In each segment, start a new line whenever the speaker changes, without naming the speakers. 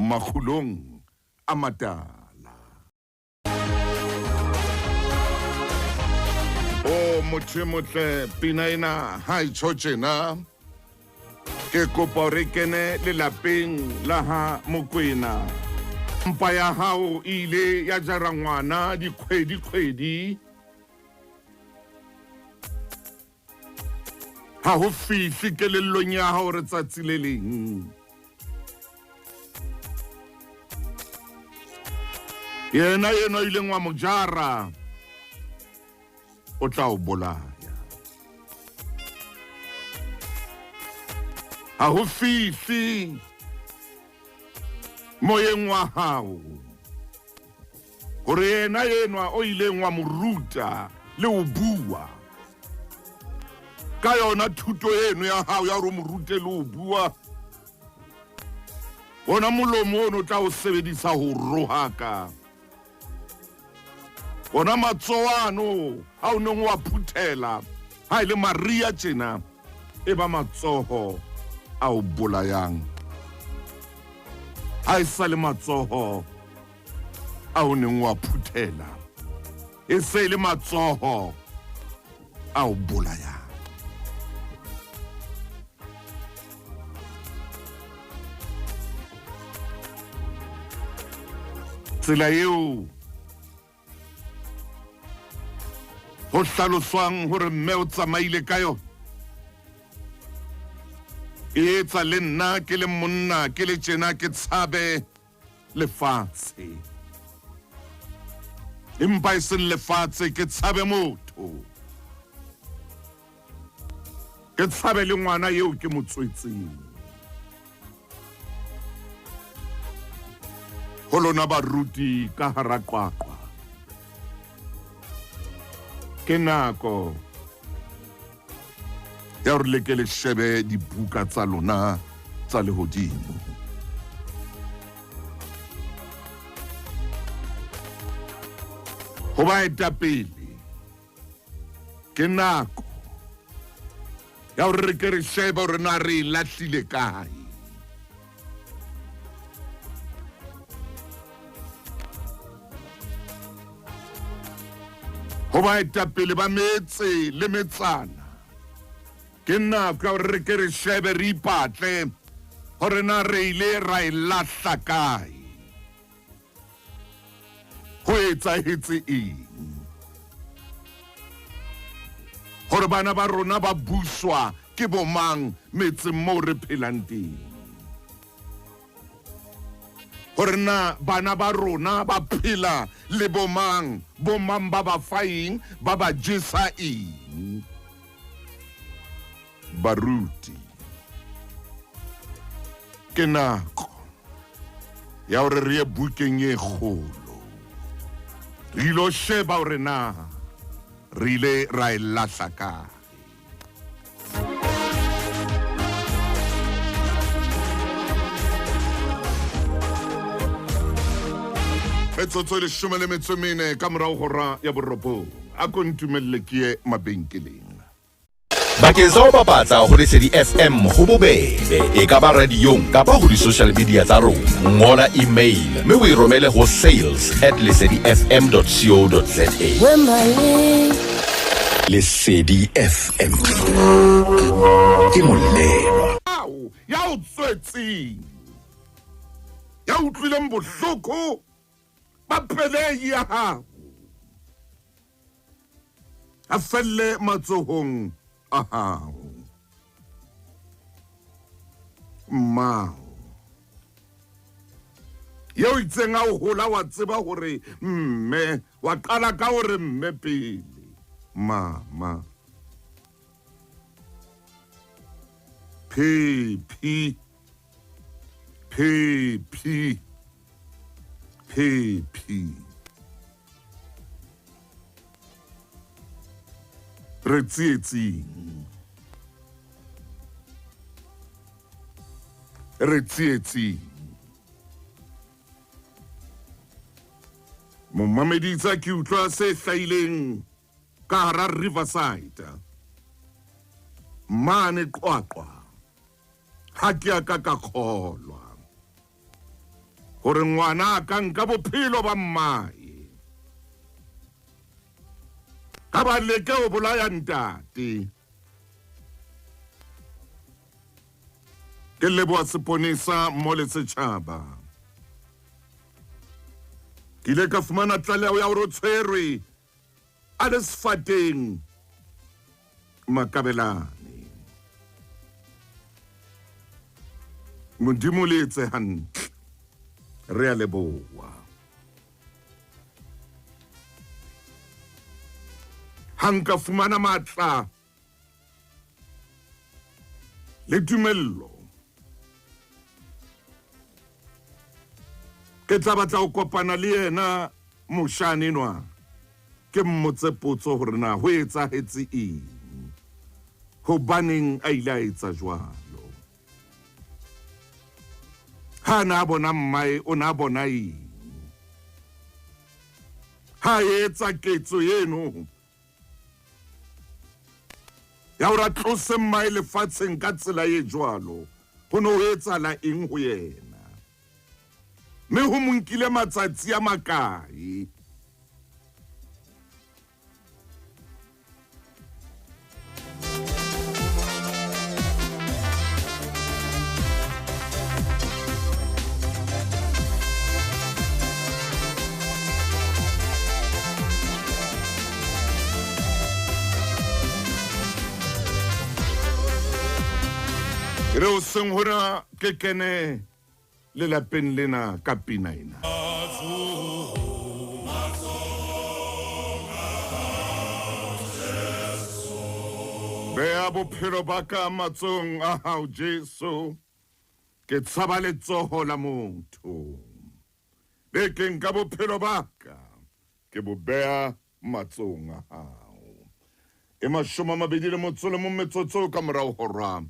Makgulong A Matala. O motle pina ena ha e tshotjena ke kopa re kene le lapeng la ha Mokwena. Mpa ya hao ile ya jara ngwana dikgwedi ha ho fifi kelellong ya hao re tsatsi le leng. Yena ile ngwa mojara o tla o bolaya. Ha ho fifi moyeng wa hao hore yena o ile ngwa moruta le o bua ka yona thuto eno ya hao ya hore morute le o bua. Ona molomo ono tla o sebedisa ho rohaka. Ona matsoano ha o neng wa phuthela ha ile Maria tjena e ba matsoho a o bolayang. Ha isa le matsoho a o neng wa phuthela e se le matsoho a o bolayang. Tsela eo ho hlaloswang hore mme o tsamaile ka yona e etsa le nna ke le monna ke le tjena ke tshabe lefatshe. Empa e seng lefatshe ke tshabe motho, ke tshabe le ngwana eo ke mo tswetseng. Ho lona Baruti ka hara qwaqwa ke nako ya hore le ke le shebe dibuka tsa lona tsa lehodimo. Ho baetapele ke nako ya hore re ke re shebe hore na re lahlile kae. Ho baetapele ba metse le metsana ke nako ya hore re ke re shebe re ipatle hore na re ile ra e lahla kae. Ho etsahetse eng hore bana ba rona ba buswa ke bomang metseng moo re phelang teng. Hore na bana ba rona ba phela le bomang ba ba faing ba ba jesa eng. Baruti ke nako ya hore re ye bukeng e kgolo re ilo sheba hore na re ile ra e lahla kae. Metsotso le 14 ka morao hora ya borobong a ko ntumelle ke ye mabenkeleng.
Bakeng sa ho bapatsa ho Lesedi FM ho bobebe e ka ba radiong kapa ho di-social media tsa rona. Ngola email mme o e romele ho sales@lesedifm.co.za. Lesedi FM ke molelo
Ya o tswetseng ya utlwileng bohloko ba pelehi ya hao a felle matsohong a hao. Mmao yeo itseng a o hola wa tseba hore mme wa qala ka hore mme pele mama Pepi re tsietsing Momameditsa ke utlwa se hlahileng ka hara Riverside mane qwaqwa ha ke ka kgolwa gore ngwana ka nka bophelo ba mmae ka ba leke o bolaya ntate. Ke leboa seponesa mo le setšhaba. Ke ile ka fumana tlaleho ya hore o tshwerwe a le sefateng Makabelane. Modimo le etse hantle, re a leboa. Ha nka fumana matla le tumello, ke tla batla ho kopana le yena moshane enwa, ke mmotse potso hore na ho etsahetse eng, hobaneng a ile a etsa jwalo. Ha na bona mmae o na bona eng, ha etsa ketso eno ya hore a tlose mmae lefatsheng ka tsela e jwalo, ho no ho etsahala eng ho yena, mme ho mo nkile matsatsi a makae. Re o seng hore ke kene le lapeng lena ka pina ena. Beha bophelo ba ka matsong a hao Jesu, ke tshaba letsoho la motho. Bekeng ka bophelo ba ka, ke bo beha matsong a hao. E 21 metsotso ka morao hora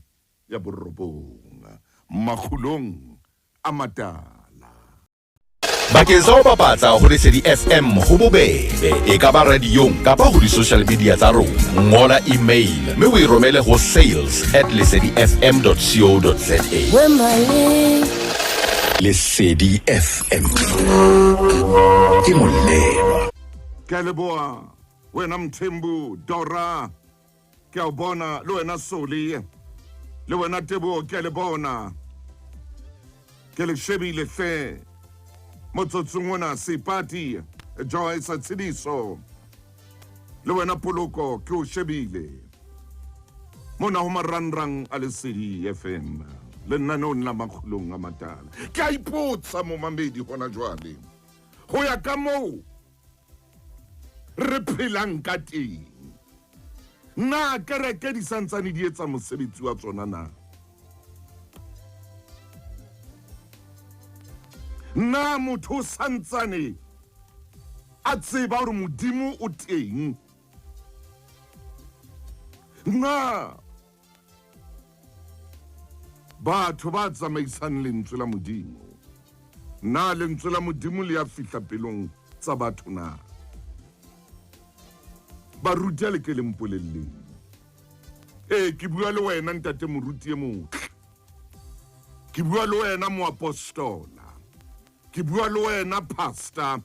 ya borobong. Makgulong A Matala.
Bakeng sa ho bapatsa ho Lesedi FM ho bobebe, e ka ba radiong kapa ho di-social media tsa rona. Ngola email mme o e romele ho sales@lesedifm.co.za. Lesedi FM ke molelo.
Ke a leboa wena Mthembu Dora, ke a o bona le wena Soli, le wena Tebo, ke a le bona, ke le shebile hle motsotsong ona Seipati Joyce Tshediso, le wena Poloko ke o shebile mona ho marangrang a Lesedi FM le nanong la Makgulong A Matala. Ke a ipotsa mo mamedi hona jwale, ho ya ka moo re phelang ka teng, na kereke di santsane di etsa mosebetsi wa tsona na? Na motho santsane a tseba hore Modimo o teng? Na batho ba tsamaisang lentswe la Modimo, na lentswe la Modimo le a fihla pelong tsa batho na? Baruti a le ke le mpolelleng. Ke bua le wena ntate moruti e motle, ke bua le wena moapostola, ke bua le wena pastor,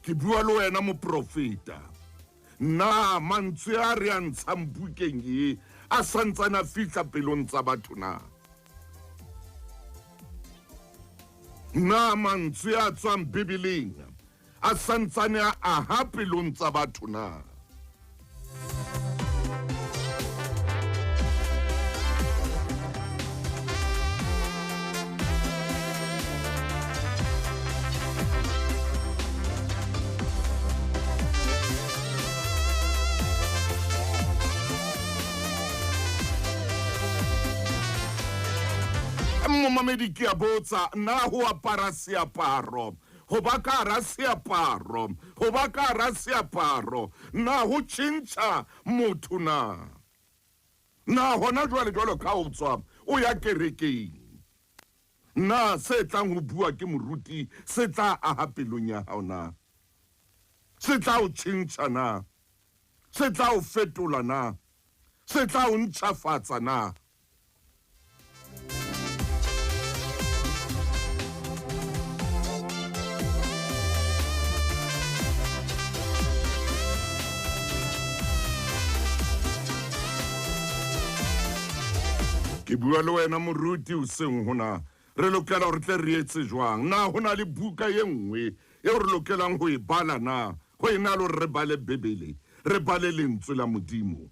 ke bua le wena moprofeta. Na mantswe a re a ntshang bukeng e a santsane a fihla pelong tsa batho na? Na mantswe a tswang Bibeleng a santsane a aha pelong tsa batho na? Momamedi ke a botsa, na ho apara seaparo, ho ba ka hara seaparo, ho ba ka hara seaparo, na ho tjhentjha motho na? Na hona jwale jwalo ka o tswa o ya kerekeng, na se tlang ho bua ke moruti se tla aha pelong ya hao na? Se tla o tjhentjha na? Se tla o fetola na? Se tla o ntjhafatsa na? ke bua le wena moruti o seng hona re lokela hore tle re etse jwang na hona le buka ye nngwe e re lokelang ho e bala na go ena le re bale bebele re bale lentswe la modimo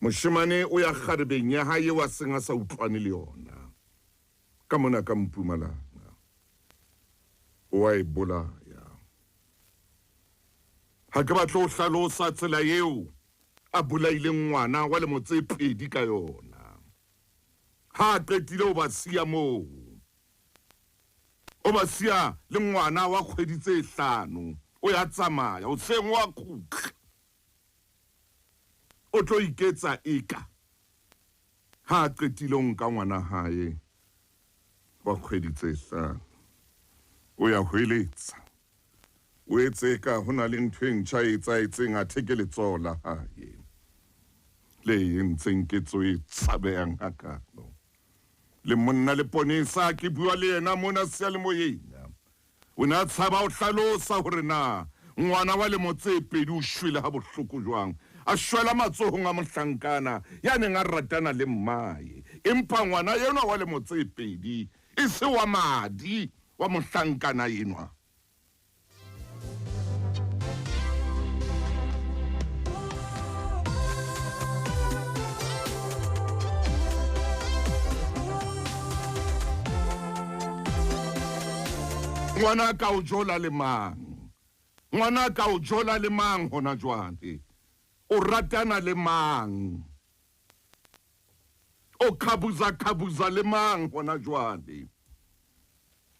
moshimane o ya kgarebeng ya hae wa senga sa utlwane le yona ka mona ka Mpumalanga o a e bolaya ha ke batla o hlalosa tsela eo a bolaile ngwana wa le motse pedi ka yona ha qetile o ba sia moo o ba sia le ngwana wa kgwedi tse 5 o ya tsamaya o seng wa kutla o tlo iketsa eka ha qetile o nka ngwana hae wa kgwedi tse 5 o ya hweletsa o etse ka hona le ntho e ntjha e tsaetseng a theke letsola hae le ntseng ke tsoe tsabeyang hakalo le monna le ponisa ke bua le yena mona sia le moyeng o na tshaba o hlalosa hore na ngwana wa le motse pedi o shwele ha bohloko jwang a shwela matsohong a mohlankana ya neng a ratana le mmae empa ngwana yena wa le motse pedi e se wa madi wa mohlankana yenwa ngwana ka o jola le mang ngwana ka o jola le mang hona jwale o ratana le mang o khabuza le mang hona jwale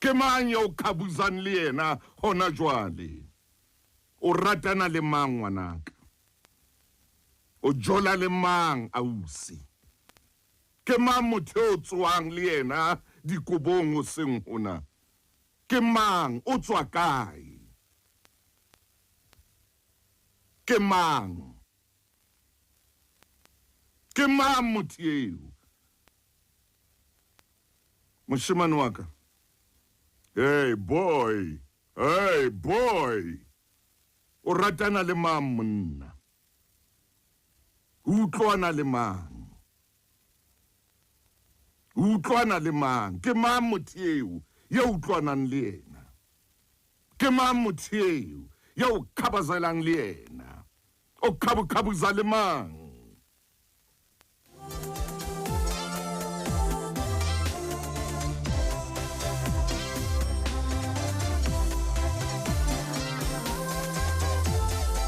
ke mang yo khabuzang le yena hona jwale o ratana le mang ngwanaka o jola le mang ausi ke mang motho o tswang le yena dikobong o seng hona ke mang o tswa kae ke mang motho eo moshimane wa ka hey boy o ratana le mang monna utlwana le mang ke mang motho eo yo utlwanang le yena ke mang motho eo yo khabazelang le yena o khabuza le mang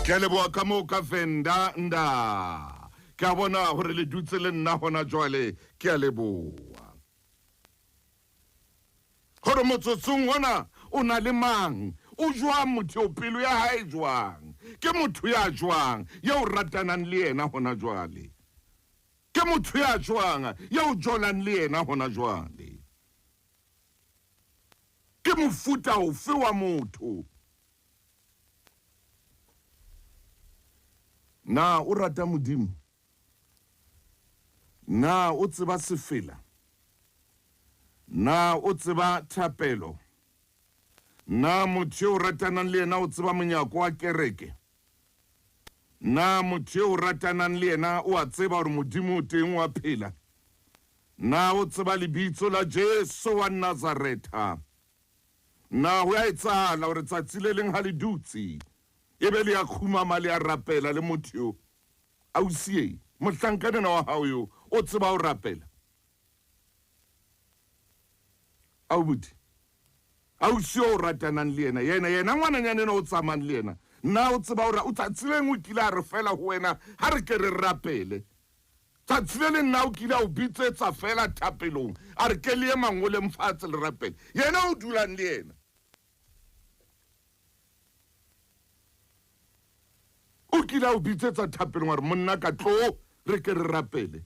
ke a leboha ka moo ka Venda nda ke a bona hore le dutse le nna hona jwale ke a leboha hore motsotsong hona o na le mang o jwang motho pelo ya hae jwang ke motho ya jwang yo ratanang le yena hona jwale ke motho ya jwang yo jolang le yena hona jwale ke mofuta ofe wa motho na o rata modimo na o tseba sefela na o tseba thapelo na motho o ratanang le yena o tseba monyako wa kereke na motho o ratanang le yena o a tseba hore modimo o teng wa phela na o tseba lebitso la Jesu wa Nazareta na ho a etsahala hore tsatsi le leng ha le dutse e be le ya khumama le ya rapela le motho ausie mohlankana wa hao yo o tseba o rapela aubuti ausi o ratanang le yena ngwananyane o tsamang le yena na o tseba o tsatsileng o kile a re fela ho wena ha re ke re rapele tsatsile nna o kile o bitsetsa fela thapelong a re ke le mangole mfatse le rapele yena o dulang le yena o kile o bitsetsa thapelong a re monna ka tlo re ke re rapele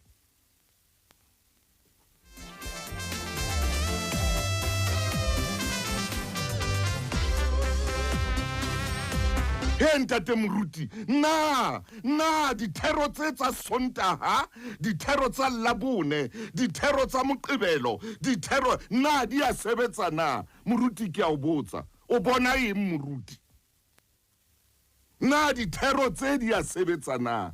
ntate moruti na dithero tse tsa Sontaha dithero tsa Labone dithero tsa Moqebelo dithero na di a sebetsa na moruti ke a o botsa o bona eng moruti na dithero tse di a sebetsa na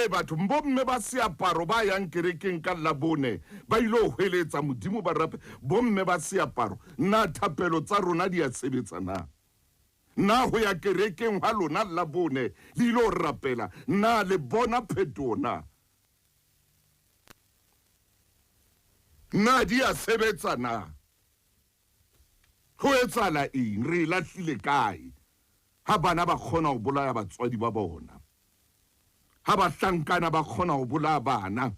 batho bomme ba seaparo ba yang kerekeng ka Labone ba ilo hweletsa modimo ba rape bomme ba seaparo na thapelo tsa rona di a sebetsana na ho ya kerekeng ha lona Labone le ilo rapela na le bona phetona na di a sebetsana ho etsala eng re lahlile kae ha bana ba khona ho bolaya batswadi ba bona ha ba hlankana ba khona ho bolaya bana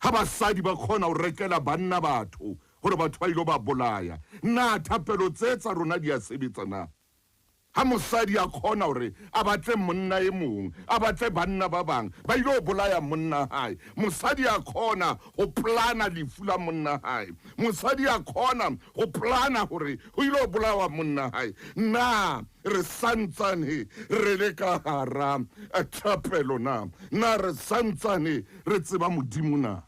ha basadi ba khona ho rekela banna batho hore batho ba ilo ba bolaya na thapelo tsa rona di a sebetsana ha mosadi a khona hore a batle monna e mong a batle banna ba bang ba ilo bolaya monna hae mosadi a khona ho plana lefu la monna hae mosadi a khona ho plana hore ho ilo bolawa monna hae na re santsane re le ka hara thapelo na re santsane re tseba modimo na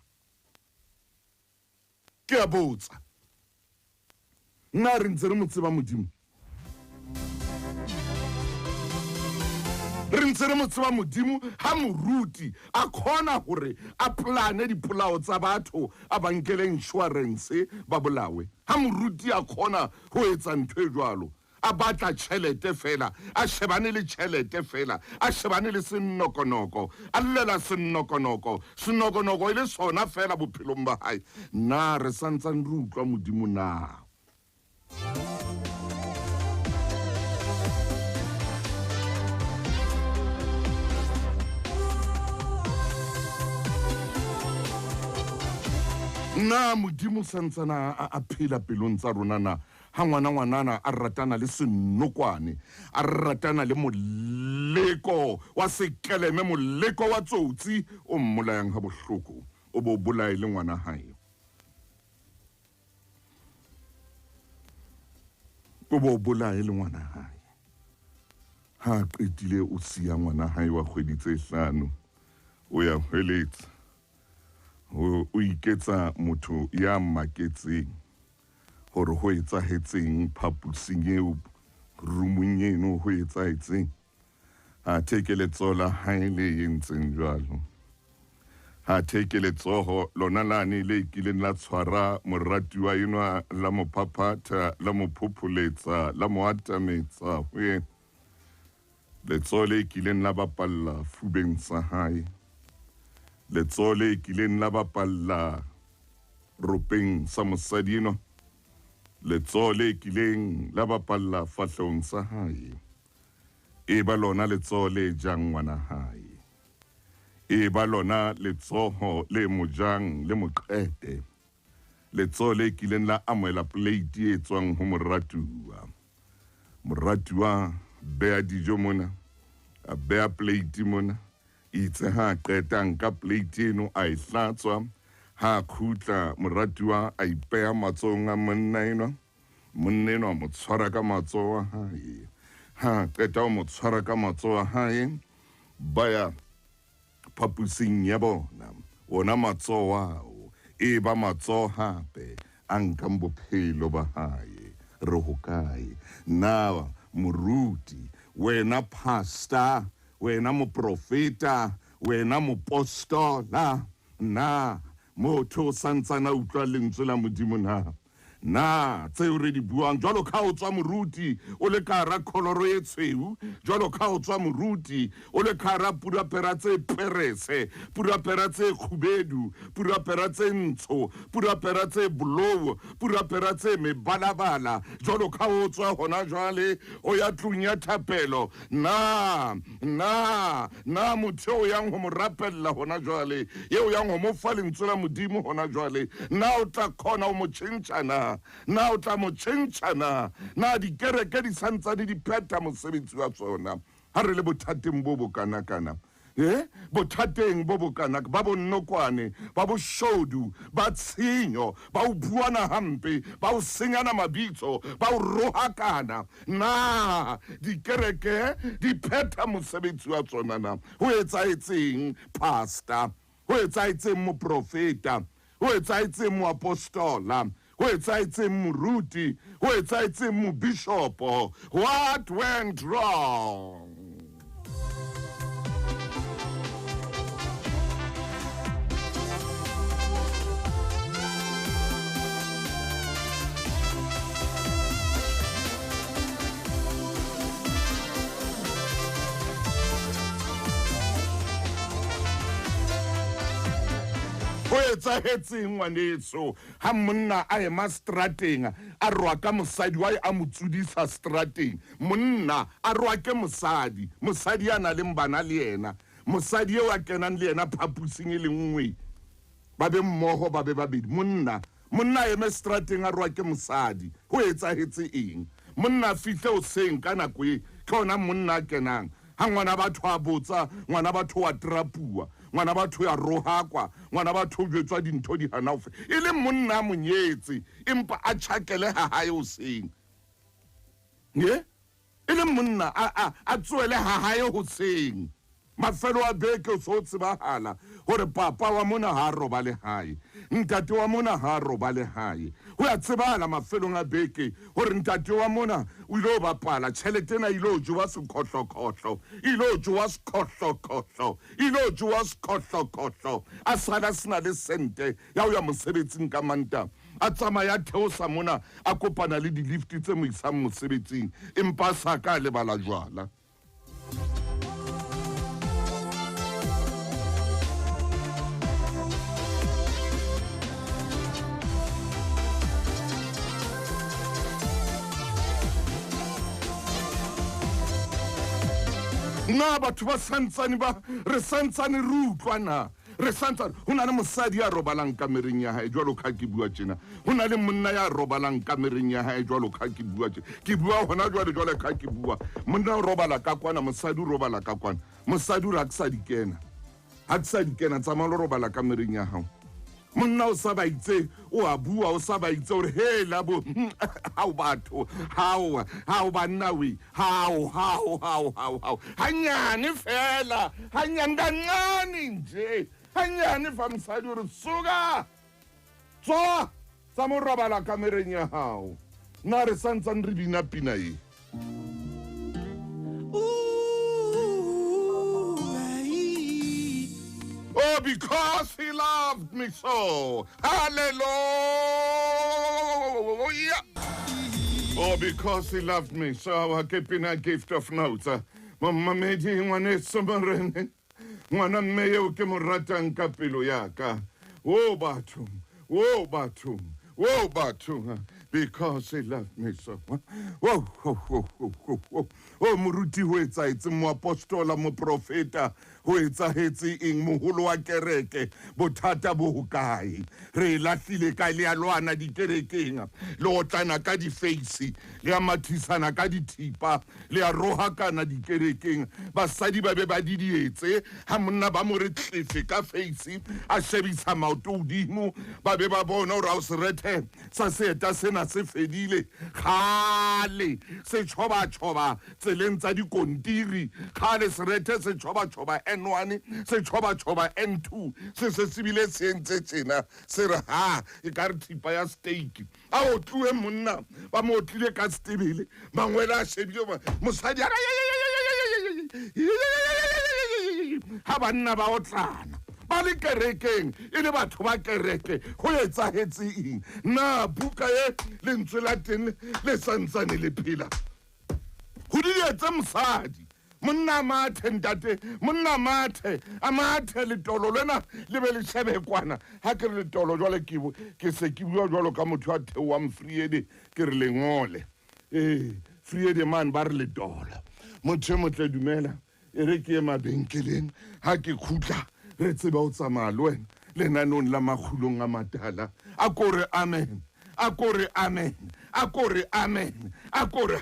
ke a botsa na re ntse re mo tseba modimo re ntse re mo tseba modimo ha moruti a khona hore a plane dipolao tsa batho a bankele insurance ba bolawe ha moruti a khona ho etsa ntho e jwalo a batla tšhelete fela a shebane le tšhelete fela a shebane le sennokonoko a llela sennokonoko e le sona fela bophelong ba hae na re santsane re utlwa modimo na na modimo santsana a phela pelong tsa rona na ha ngwanana a ratana le senokwane a ratana le moleko wa sekeleme moleko wa tsotsi o mmolayang ha bohloko o bo bolae le ngwana hae o bo bolae le ngwana hae ha qetile o siya ngwana hae wa kgwedi tse 5 o ya hweletsa o iketsa motho ya maketseng hore ho etsahetseng phapusing eo rumung eno ho etsahetseng ha thekeletso la hae le entseng jwalo ha thekeletso lona lane le kileng la tshwara moratuwa enwa la mophaphatha la mophopholetsa la moatametsa ho ye letsole kileng la bapalla fubeng sa hae letsole kileng la bapalla ropeng sa mosadi enwa letsole kileng la bapalla fahlong sa hae e ba lona letsole jang ngwana hae e ba lona letsoho le mojang le moqete letsole kileng la amoela plate e tswang ho moratuwa bea dijo mona a bea plate mona itse ha qeta nka plate eno a ihlatswa ha khutla moratuwa a ipea matsong a monna enwa mo tshwara ka matsoho a hae ha qeta mo tshwara ka matsoho a hae baya phapusing ya bona ona matsoho ao e ba matsoho hape a nkang bophelo ba hae re hokae na moruti wena pastor wena moprofeta wena mopostola na motho santsana utlwa lentswe la modimo na tseo re di buang jwalo ka o tswa moruti o le ka ra kholoro e tshweu jwalo ka o tswa moruti o le ka ra purapera tse perese purapera tse khubedu purapera tse ntsho purapera tse blou purapera tse mebalabala jwalo ka o tswa hona jwale o ya tlung ya thapelo na motho o yang ho mo rapella hona jwale yeo yang ho mo fa lentswe la modimo hona jwale na o tla khona o mo tshentshana na o tla mo tshentshana na dikereke di santsane di pheta mosebetsi wa tsona ha re le bothateng bo bokanakana bothateng bo bokanak ba bonnokwane ba boshodu ba tshenyo ba o buana hampe ba o senyana mabitso ba o rohakana na dikereke di pheta mosebetsi wa tsona na ho etsaetseng pastor ho etsaetseng moprofeta ho etsaetseng moapostola ho etsaetseng moruti ho etsaetseng mobishopo what went wrong etsahetseng ngwanetso ha monna a ema strateng a rwa ka mosadi wa a motsudisa strateng monna a rwa ke mosadi ya na le bana le yena mosadi eo a kenang le yena phapusing e le nngwe ba be mmoho ba be babedi monna eme strateng a rwa ke mosadi ho etsahetse eng monna fihle o seng ka nako e ke ona monna a kenang ha ngwana batho a botsa ngwana batho wa trapua ngwana batho ya rohakwa ngwana batho jwetswa dintho di hana ofe e le monna a monyetse empa a tshakele ha hae o seng e le monna a tsoele ha hae ho seng mafelo a beke o so tsebahala hore papa wa mona ha roba le hae ntate wa mona ha roba le hae ho ya tsebahala mafelong a beke hore ntate wa mona o ile o bapala tšhelete ena ile o jowa sekhohlokhohlo ile o jowa sekhohlokhohlo a sala sena le sente ya ho ya mosebetsing ka manta a tsamaya theosa mona a kopana le di-lift tse mo isang mosebetsing empa a sa ka lebala jwala na batho ba santsane re santsane re utlwana re santsane ho na le mosadi ya robalang kamereng ya hae jwalo ka ke bua tjena ho na le monna ya robalang kamereng ya hae jwalo ka ke bua tjena ke bua hona jwale ka ke bua monna o robala ka kwana mosadi o robala ka kwana mosadi o ra ke sa dikena tsamaya lo robala kamereng ya hao monna o sa ba itse o a bua o sa ba itse hore he labo hao batho hao banna we hao hanyane fela hanyane kancane nje hanyane fa msadi hore suka tswa sa mo robala kamereng ya hao na re santsane re bina pina e Oh, because he loved me so. Hallelujah. Oh, because he loved me so. I keep in a gift of notes. Mama made him one summerene. Mwana meyo ke moratan kapilo yaka. Oh, batum. Because he loved me so. Oh, moruti ho etsaetse mo apostola mo profeta ho etsahetse eng moholo wa kereke bothata bo hokae re lahlile ka le alwana dikerekeng le otlana ka di-face le amathisana ka dithipa le a rohakana dikerekeng basadi ba be ba didietse ha monna ba mo re tlefe ka face a shebisa maoto hodimo ba be ba bona hore o se rethe sa seeta sena se fedile khale se choba tseleng tsa dikontiri khale se rethe se choba N1 se choba N2 se sibile se entse tsena se re ha e ka re thipa ya steak a o tluwe monna ba mo tlile ka stebele mangwela a shebile mosadi ha banna ba otlana ba le kerekeng e le batho ba kereke ho etsahetse eng na buka e lentswe la teng le santsane le phela ho di etse mosadi monna mathe ntate monna mathe a mathe le tolo lena le be le shebe kwana ha ke re tolo jwale ke se ke bua jwalo ka motho a thewa mfriede ke re lengole friede man ba re le tola motho motle dumela e re ke mabenkeleng ha ke khutla re tseba o tsamaya le wena lenanong la Makgulong A Matala a kore amen a kore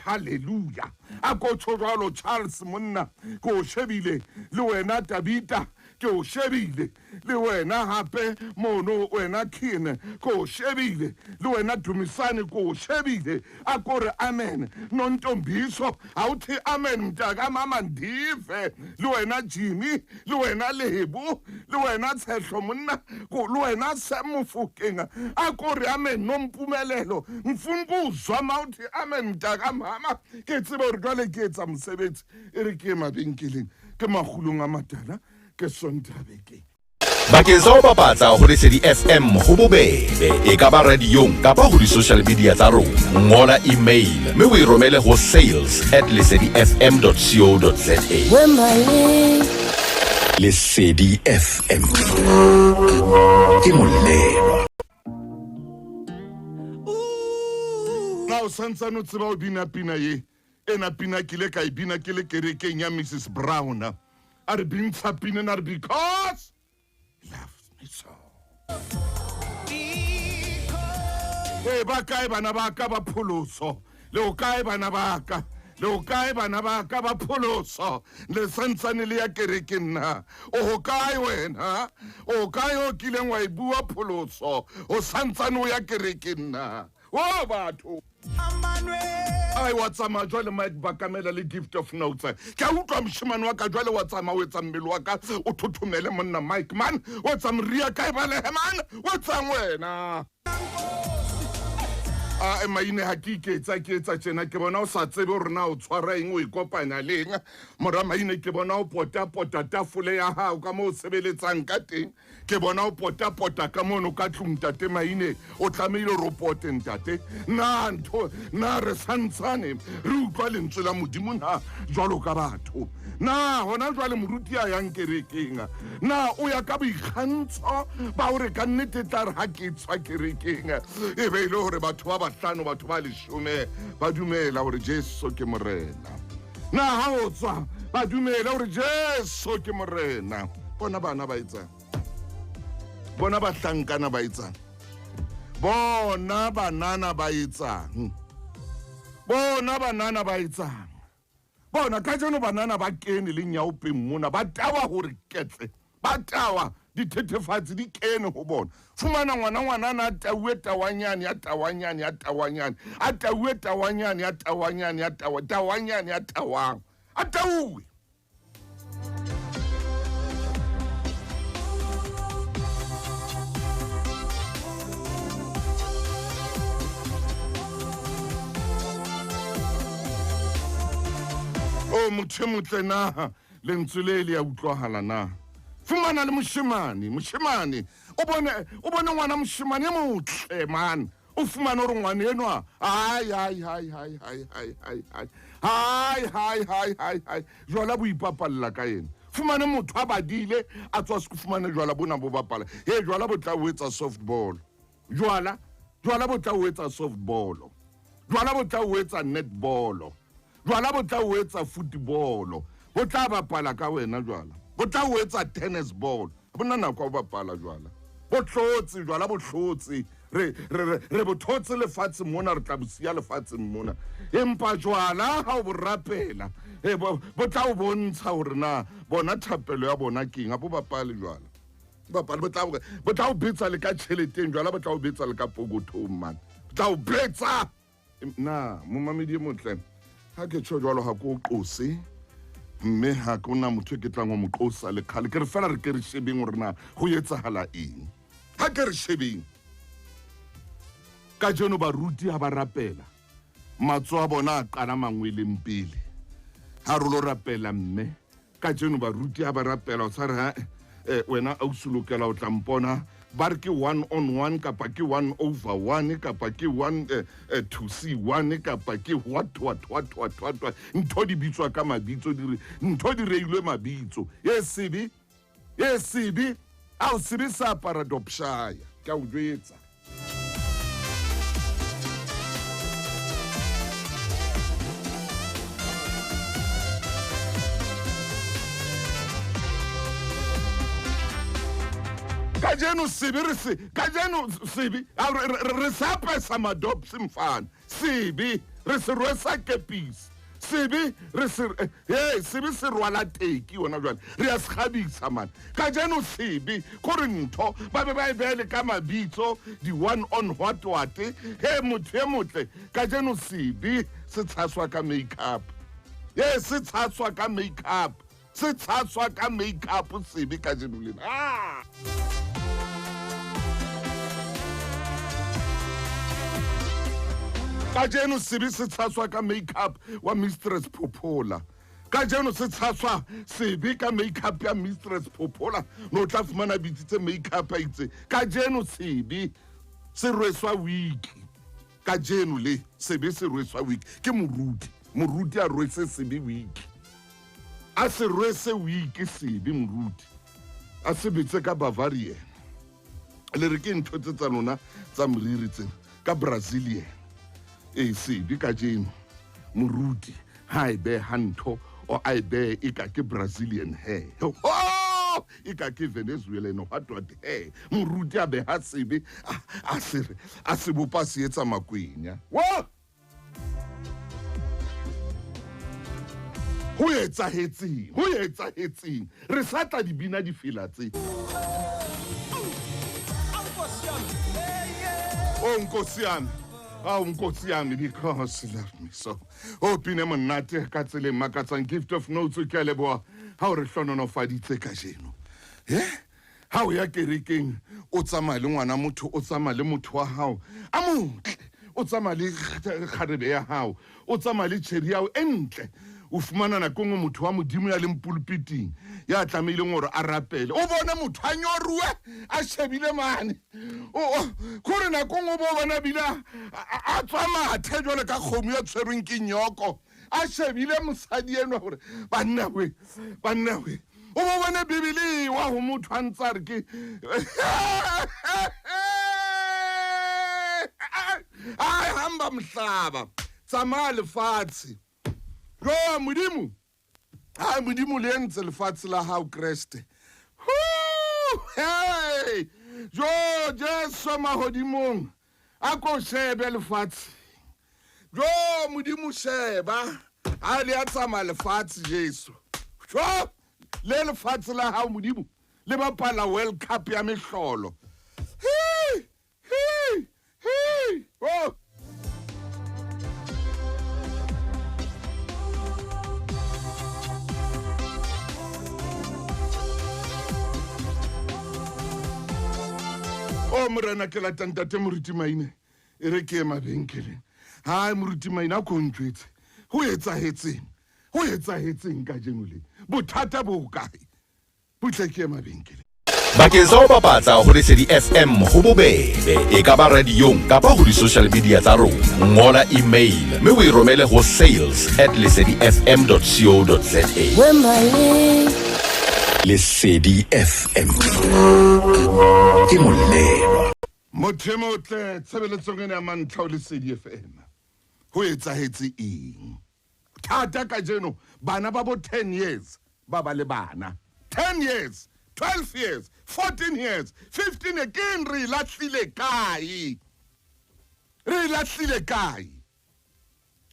hallelujah a ko tshwalo Charles monna ko shebile le wena Tabita ke o shebile le wena hape mono wena Kine ko shebile le wena Dumisane ko shebile a kore amen nontombiso awuthi amen mntaka mama ndive le wena Jimmy le wena Lebo le wena Tshehlo monna ko le wena Semofokeng a kore amen nompumelelo mfuna ukuzwa mawuthi amen mntaka mama ke tsebe hore jwale ke etsa mosebetsi e re ke mabenkeleng ke Makgulong A Matala ke Sontabeke
bakeng sa ho bapatsa ho Lesedi FM ho bobebe e ka ba radiong kapa ho di-social media tsa rona ngola email mme o e romele ho sales@lesedifm.co.za Lesedi FM ke molelo.
Na o santsane o tseba o bina pina ye ena pina kile ka ibina kile kerekeng ya Mrs Brown a re bintsha pina na re because he loves me so. Ba kae bana ba ka ba pholoso le o kae bana ba ka le o kae bana ba ka ba pholoso le santsane le ya kerekeng na o kae wena o kae o kileng wa ibua pholoso o santsane o ya kerekeng na o batho ai wa tsama jwale Mike bakamela le gift of notes ke a utlwa moshimane wa ka jwale wa tsama o etsa mmele wa ka o thothomele monna Mike man o tsa mria kae ba le man o tsang wena maine ha ke etsa tjena ke bona o sa tsebe hore na o tshwara eng o ikopanya leng mora maine ke bona o pota tafole ya hao ka mo o sebeletsang ka teng ke bona o pota ka mono ka tlung tate maine o tlamehile ro pote ntate na ntho na re santsane re utlwa lentswe la modimo na jwalo ka batho na hona jwale moruti a yang kerekeng na o ya ka boikgantsho ba hore ka nnete tla re ha ke tswa kerekeng e be ile hore batho ba bahlano batho ba 10 ba dumela hore Jesu ke morena na ha o tswa ba dumela hore Jesu ke morena bona bana ba etsang bona ba hlankana ba etsang bona banana ba etsang bona banana ba etsang bona ka jeno banana ba kene le nyaopeng mona ba tawa hore ketse ba tawa dithethefatsi di kene ho bona fumana ngwana na tauwe tawanyane ya tawanyane ya tawanyane a tauwe tawanyane ya tawanyane ya tawanyane ya tawang a tauwe o mothemotle na lentswe le le ya utlwahala na fumana le moshimane o bone ngwana moshimane e motle man o fumana hore ngwana enwa hai jwala bo ipapalla ka yena fumane motho a badile a tswa se fumane jwala bona bo bapala jwala bo tla o etsa softball jwala bo tla o etsa softball jwala bo tla o etsa netball jwala bo tla o etsa football bo tla bapala ka wena jwala bo tla o etsa tennis ball bona nako ba bapala jwala bo tlotsi jwala bo tlotsi re bo thotse le fatse mona re tla busia le fatse mona empa jwala ha o borapela bo tla o bontsha hore na bona thapelo ya bona keng a bo bapale jwala bapala bo tla o betsa le ka tšheleteng jwala bo tla o betsa le ka pokothong man bo tla o betsa na mo mamedi motle ha ke tsho jwalo ha ko qose mme ha kona motho ke tlang go mo qosa le khale ke re fela re ke re shebeng hore na go etsahala eng ha ke re shebeng ka jeno baruti ha ba rapela matso a bona a qala mangweleng pele ha re lo rapela mme ka jeno baruti ha ba rapela o tsare ha wena o sulukela o tla mpona ba re ke 1-on-1 kapa ke 1/1 kapa ke 1-2-1 kapa ke what ntho di bitswa ka mabitso ntho di reilwe mabitso ye sibi au sibi sa paradopshaya ka o jwetsa kajeno sibi re sa pesa madopsi mfana sibi re se rwesa kepisi sibi sibi se rwala teki wona jwale re a skhabisa man kajeno sibi kore ntho ba be ba ibele ka mabitso di one on what motho e motle kajeno sibi se tshaswa ka makeup se tshaswa ka makeup se tshaswa ka makeup sibi kajeno le kajeno sibi se tshaswa ka makeup wa Mistress Popola kajeno se tshaswa sibi ka makeup ya Mistress Popola no tla fumana bitsitse makeup a itse kajeno sibi se rweswa wiki kajeno le sibi se rweswa wiki ke moruti a rwese sibi wiki a se rwese week sebe moruti a se betse ka Bavarian le re ke ntho tsa lona tsa moriri tsena ka Brazilian sebe ka jeno moruti ha ebe hantho o a ebe e ka ke Brazilian hair e ka ke Venezuelan what moruti a be ha sebe a se bopa se etsa makwenya ho etsahetseng re sa tla di bina di fela tse Nkosi yami because you love me so pine monate ka tseleng makatsang gift of notes ke leboa ha o re hlononofaditse ka jeno ha o ya kerekeng o tsamaya le ngwana motho o tsamaya le motho wa hao a motle o tsamaya le kgarebe ya hao o tsamaya le tšheri yao entle o fumana nako ngwe motho wa modimo ya leng pulpiting ya tlameileng gore a rapele o bone motho a nyoruwe a shebile mane kore nako ngwe bo bona bila a tswa mathe jwale ka kgomo ya tshwerweng ke nyoko a shebile mosadi eno gore banna we o bo bone bibele wa go motho a ntse a re ke a hamba mhlaba tsamaya lefatshe modimo modimo le entse lefatshe la hao Kreste Jesu mahodimong a ko shebe lefatshe modimo sheba a le a tsamaya lefatshe Jesu le lefatshe la hao modimo le bapala World Cup ya mehlolo morena ke la tantate moruti maine e re ke mabenkeleng ha moruti maine a kontswetse ho etsahetseng ka jeno le bothata bo kae butle ke mabenkeleng
bakeng sa ho bapatsa ho Lesedi FM ho bobebe e ka ba radiong kapa ho di-social media tsa rona ngola email mme o e romele ho sales@lesedifm.co.za Lesedi FM ke molelo
mothemotle tshebeletsong ena ya mantlha o Lesedi FM ho etsahetse eng thata ka jeno bana ba bo 10 years ba le bana 10 years 12 years 14 years 15 again re lahlile kae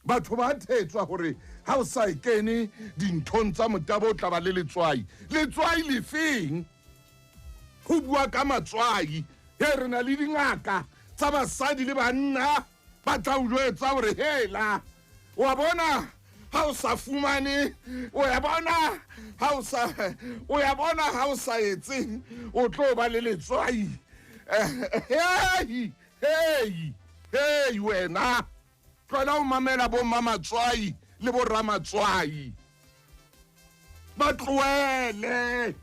batho ba thetswa hore ha o sa ikene dinthong tsa motabo tla ba le letswai le feng ho bua ka matswai re na le dingaka tsa basadi le banna ba tla o jwetsa hore hela wa bona ha o sa fumane o ya bona ha o sa etse o tlo ba le letswai hey wena tlola o mamela bo mamatswai le bo ramatswai ba tloele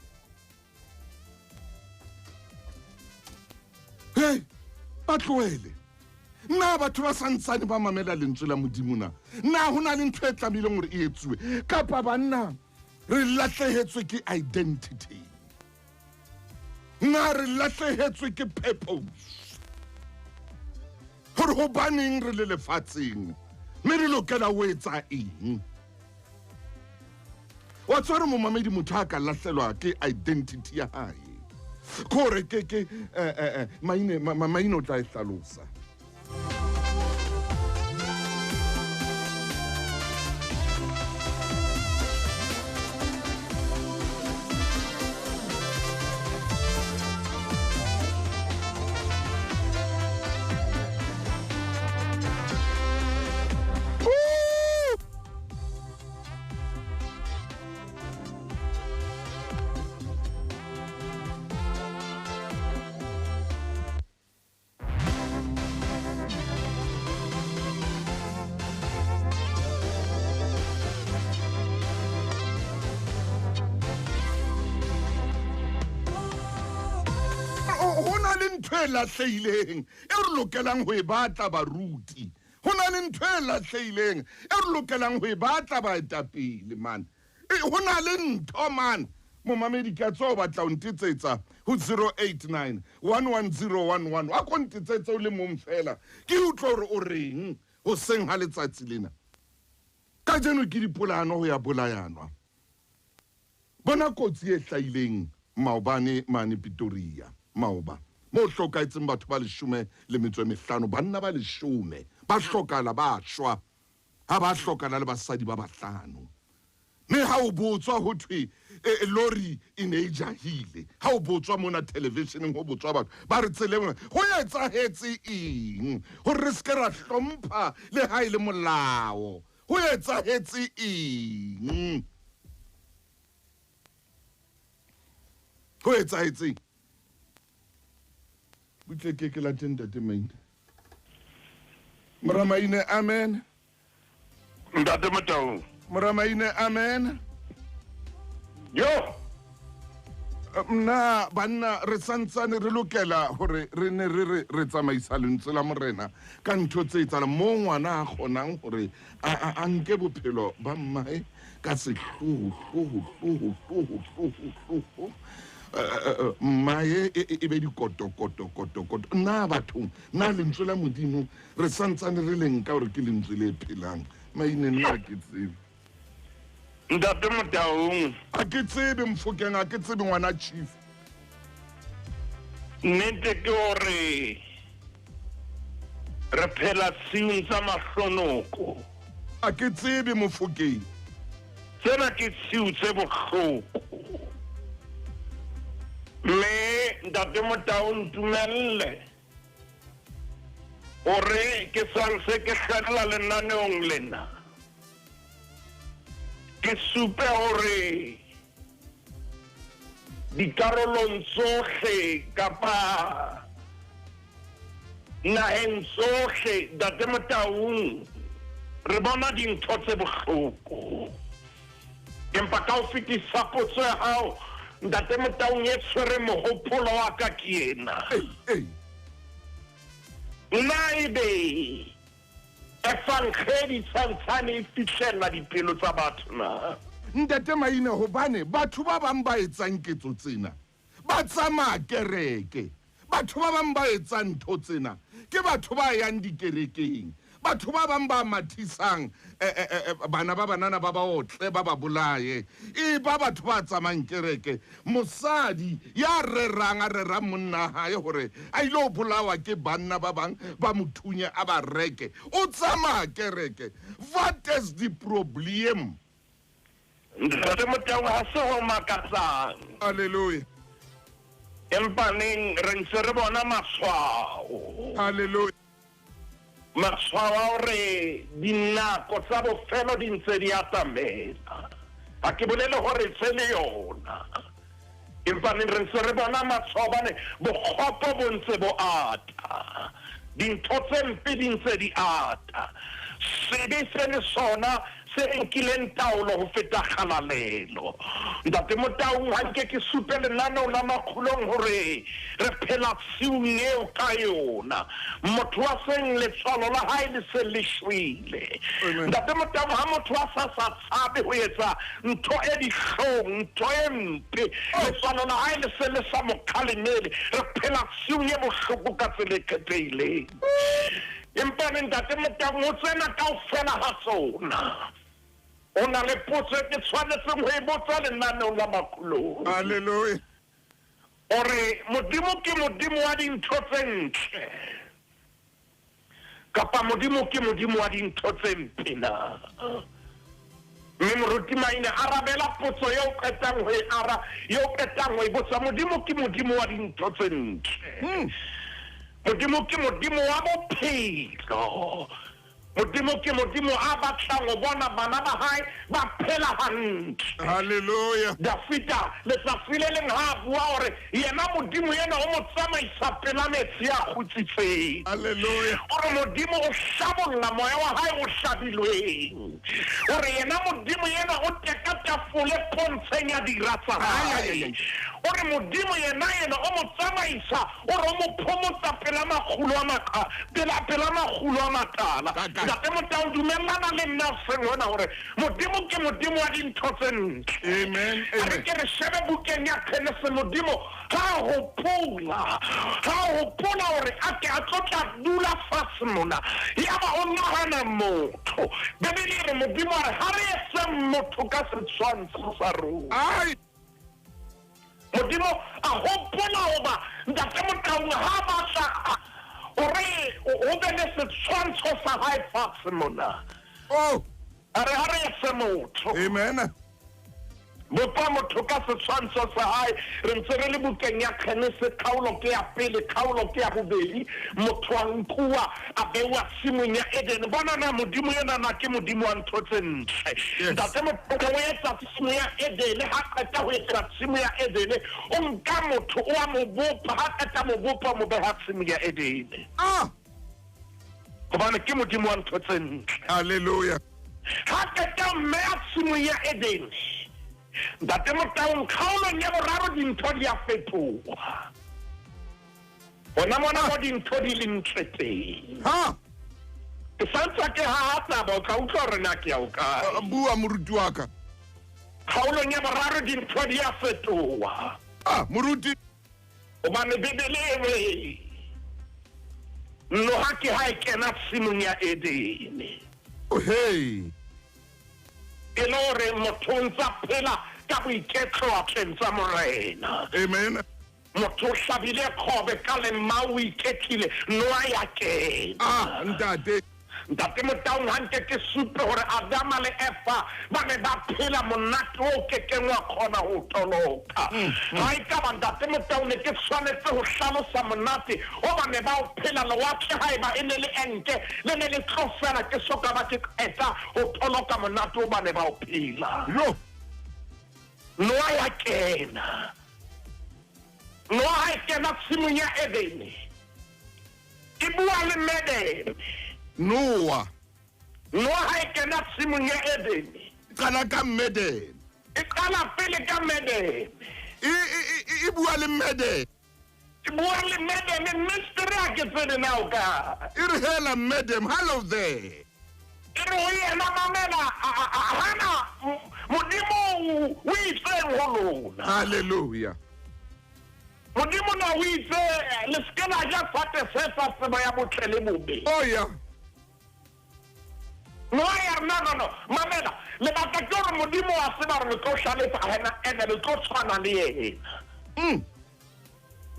ba tloele nna batho ba santsane ba mamela lentswe la modimo na ho na le ntho e tlamehileng gore e etsuwe kapa banna re latlhehetswe ke identity re latlhehetswe ke purpose gore go baneng re le lefatsheng mme re lokela o etsa eng wa tsware momamedi motho a ka latlhelwa ke identity ya hae kore ke maine o tla e hlalosa lahlehileng e re lokelang ho e batla baruti ho na le ntho e lahlehileng e re lokelang ho e batla baetapele man e Ho na le ntho man. Momamedi ka tso batla o ntitsetsa ho 089 11011 a ko ntitsetsa o le mong fela ke utlwa hore o reng ho seng ha letsatsi lena ka jeno ke dipolano ho ya bolayanwa bona kotsi e hlaileng maobane mane Pretoria maoba mo hlokaetseng batho ba 15 banna ba 10 ba hlokala ba shwa ha ba hlokala le basadi ba 5 me ha o botswa ho thwe lori ine jahile ha o botswa mona television ho botswa batho ba re tseleng ho etsahetse eng ho re se ra hlompha le ha ile molao ho etsahetse eng ho etsahetse butle ke la tenda temeng Mramaine amen
Ndate Matau.
Mramaine amen
Yo.
Mna banna re santsane re lokela hore re ne re tsamaisa lentswe la morena ka ntho tse etsala mo ngwana a gonang hore a nke bophelo ba mmae ka sehloho mmae e be dikoto nna bathong nna lentswe la modimo re santsane re leng ka hore ke lentswe le phelang maine nna ke tsebe
Ndate Matau.
a ke tsebe Mfokeng a ke tsebe ngwana chief
Nente ke hore re phela siung sa mahlonoko.
a ke tsebe Mofokeng
Sena ke siu tse bohloko. Me Ndate Matau ntumelle. Ore ke sanse ke hlala lenaneong lena. Ke supe hore dikarolong tsohle kapa naheng tsohle Ndate Matau re bona dintho tse bohloko empa ka ho fetisa potso ya hao Ndate Matau e tshwere mohopolo wa ka ke ena nna ebe efangeli santsane e fihlella dipelo tsa batho na
Ntate Maine hobane batho ba bang ba etsang ketso tsena ba tsamaya kereke batho ba bang ba etsang ntho tsena ke batho ba yang dikerekeng batho ba bang ba mathisang bana ba banana ba otle ba ba bolaye e ba batho ba tsamayang kereke mosadi ya rerang monna hae hore a ile o bolawa ke banna ba bang ba mothunya a ba reke o tsamaya kereke what is the problem
Ndate Matau ha se ho makatsang
hallelujah
empa neng re ntse re bona matshwao
hallelujah
matshwao re dinako tsa bofelo di ntse di atamela ha ke bolele hore tse le yona empa neng re ntse re bona matshwao bane bokgopo bo ntse bo ata dintho tse mpe di ntse di ata sebe se le sona se nkileng taolo ho feta kgalalelo Ndate Matau ha ke supe lenaneo la Makgulong hore re phela siung eo ka yona motho wa seng letswalo la hae le se le shwile Ndate Matau ha motho wa sa tshabe ho etsa ntho e dihlong ntho e mpe letswalo la hae le se le sa mo khalemele re phela siung e bohloko ka tsela e kgethehileng empa Ndate Matau mo tsena kaofela ha tsona ona le potso ke tshwanetseng ho e botsa lenaneo la Makgulong
hallelujah
ore modimo ke modimo wa dintho tse ntle kapa modimo ke modimo wa dintho tse mpe na mme moruti Maine arabela potso eo qetang ho e botsa modimo ke modimo wa dintho tse ntle modimo ke modimo wa bophelo modimo ke modimo a batlang ho bona bana ba hae ba phela hantle
hallelujah
Dafita le tsafile le ha bua hore yena modimo yena o mo tsamaisa pela metsi a khutsitseng
hallelujah
ore modimo o shabolla moya wa hae o shabilweng ore yena modimo yena o teka tafole pontsheng ya diratsa hae o re modimo yena o mo tsamaisa o re o mo phomotsa pela Makgulong A Matala pela Makgulong A Matala ntate Motau dumellana le nna seng hona hore modimo ke modimo wa dintho tse ntle
Amen.
a re ke re shebe bukeng ya Genesis modimo ha hopola hore a ke a tlotla dula fatshe mona yaba o nahana motho bebele re modimo a re ha re etse motho ka setshwantsho sa rona
Ai.
modimo a hopola hoba ntate Motau ha ba sa ore o be le setshwantsho sa hae fatshe mona
Oh.
a re ha re etse motho
Amen.
bopa motho ka setshwantsho sa hae re ntse re le bukeng ya Genesis kgaolo ke ya pele kgaolo ke ya bobedi motho wa nkuwa a bewa tshimong ya Eden bona na modimo yena na ke modimo wa ntho tse ntle ntate motho o etsa tshimo ya Eden ha qeta ho etsa tshimo ya Eden o nka motho o a mo bopa ha qeta mo bopa mo beha tshimo ya Eden hobane ke modimo wa ntho tse ntle
Hallelujah.
ha qeta mme a tshimo ya Eden ntate Motau kgaolong ya boraro dintho di a fetoha bona mona mo dintho di le ntle teng
Ha.
ke santsa ke ha taba o ka utlwa re na ke ya o ka
Bua moruti wa ka.
kgaolong ya boraro dintho di a fetoha
Moruti.
hobane bebele e Noha ke ha e kena tshimong ya Edene
Oh hey.
e le hore motho o ntsa phela ka boiketlo a tshentsa morena
Amen.
motho o hlabile khobe ka lema o iketlile Noha ya kena
Ntate.
ntate Motau hanke ke supe hore Adama le Eva ba ne ba phela monate o kekeng wa kgona ho toloka ha e ka ba ntate Motau ne ke tshwanetse ho hlalosa monate o ba ne ba o phela lewatle haeba e ne le enke le ne le tlofela ke soka ba ke etsa ho toloka monate o ba ne ba o phela
Yo.
Noha ya kena Noha e kena tshimong ya Edene e bua le Medene
Noah.
Noha e kena tshimong ya Edene
Kana ka Meden.
e qala pele ka Medene
I bua le Meden.
e bua le Medene mystery a ke tsene na o ka
I re hela Meden. Hello there.
e re ho yena mamela hana modimo o itseng ho lona
Hallelujah.
modimo na o itse le skena ja fate se sa tseba ya botle le bobe
Oh yeah.
no mamela le batla ke hore modimo wa seba re tlo hlalefa hena ene le tlo tshwana le yena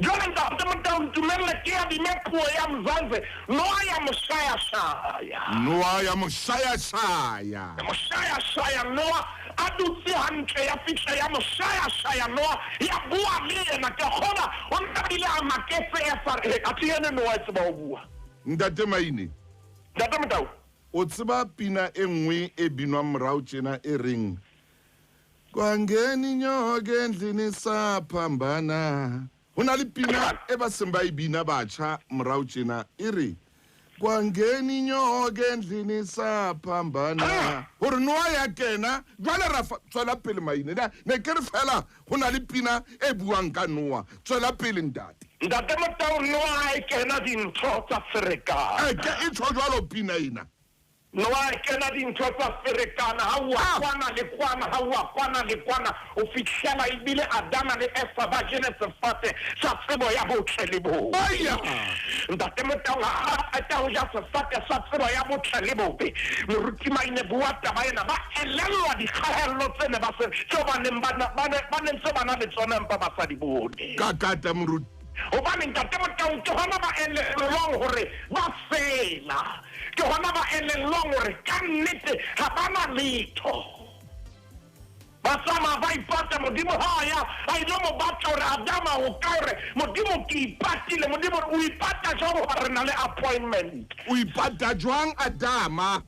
jwale ntate Motau ntumelle ke ya dimepuo ya Mzanze Noha ya moshaya-shaya
Noah ya moshaya-shaya.
moshaya-shaya Noha a dutse hantle ya fihla ya moshaya-shaya Noha ya bua le yena ke kgona o ntabile a maketse e sa re athe ene Noha e tseba ho bua
Ntate Maine.
ntate Motau
O tseba pina e nngwe e binwang morao tjena e reng kwangeni nyoke endlini saphambana. Hona le pina e ba seng ba e bina batjha morao tjena e re kwangeni nyoke endlini saphambana hore Noha ya kena jwale ra tswela pele Maine ne ke re fela hona le pina e buang ka Noha tswela pele ntate
ntate Motau Noha e kena dintho tsa ferekana
ke e tsho jwalo pina ena
Noha e kena dintho tsa ferekana ha wa kwana le kwana o fihlela ebile Adama le Eva ba jene sefate sa tsebo ya botle le bobe ntate Motau ha ata ho ja sefate sa tsebo ya botle le bobe moruti Maine bua taba ena ba elellwa dikgahello tsene ba se tso ba neng ba ntse ba na le tsona mpa ba sa di bone
ka kata moruti
hobane ntate Motau ke hona ba elellwang hore ba fela ke hona ba elellwang hore ka nnete ha bana letho ba sama ba ipata modimo haya a ilo mo batla hore Adama o ka hore modimo ke ipatile modimo o ipata jwang hore na le appointment
o ipata jwang Adama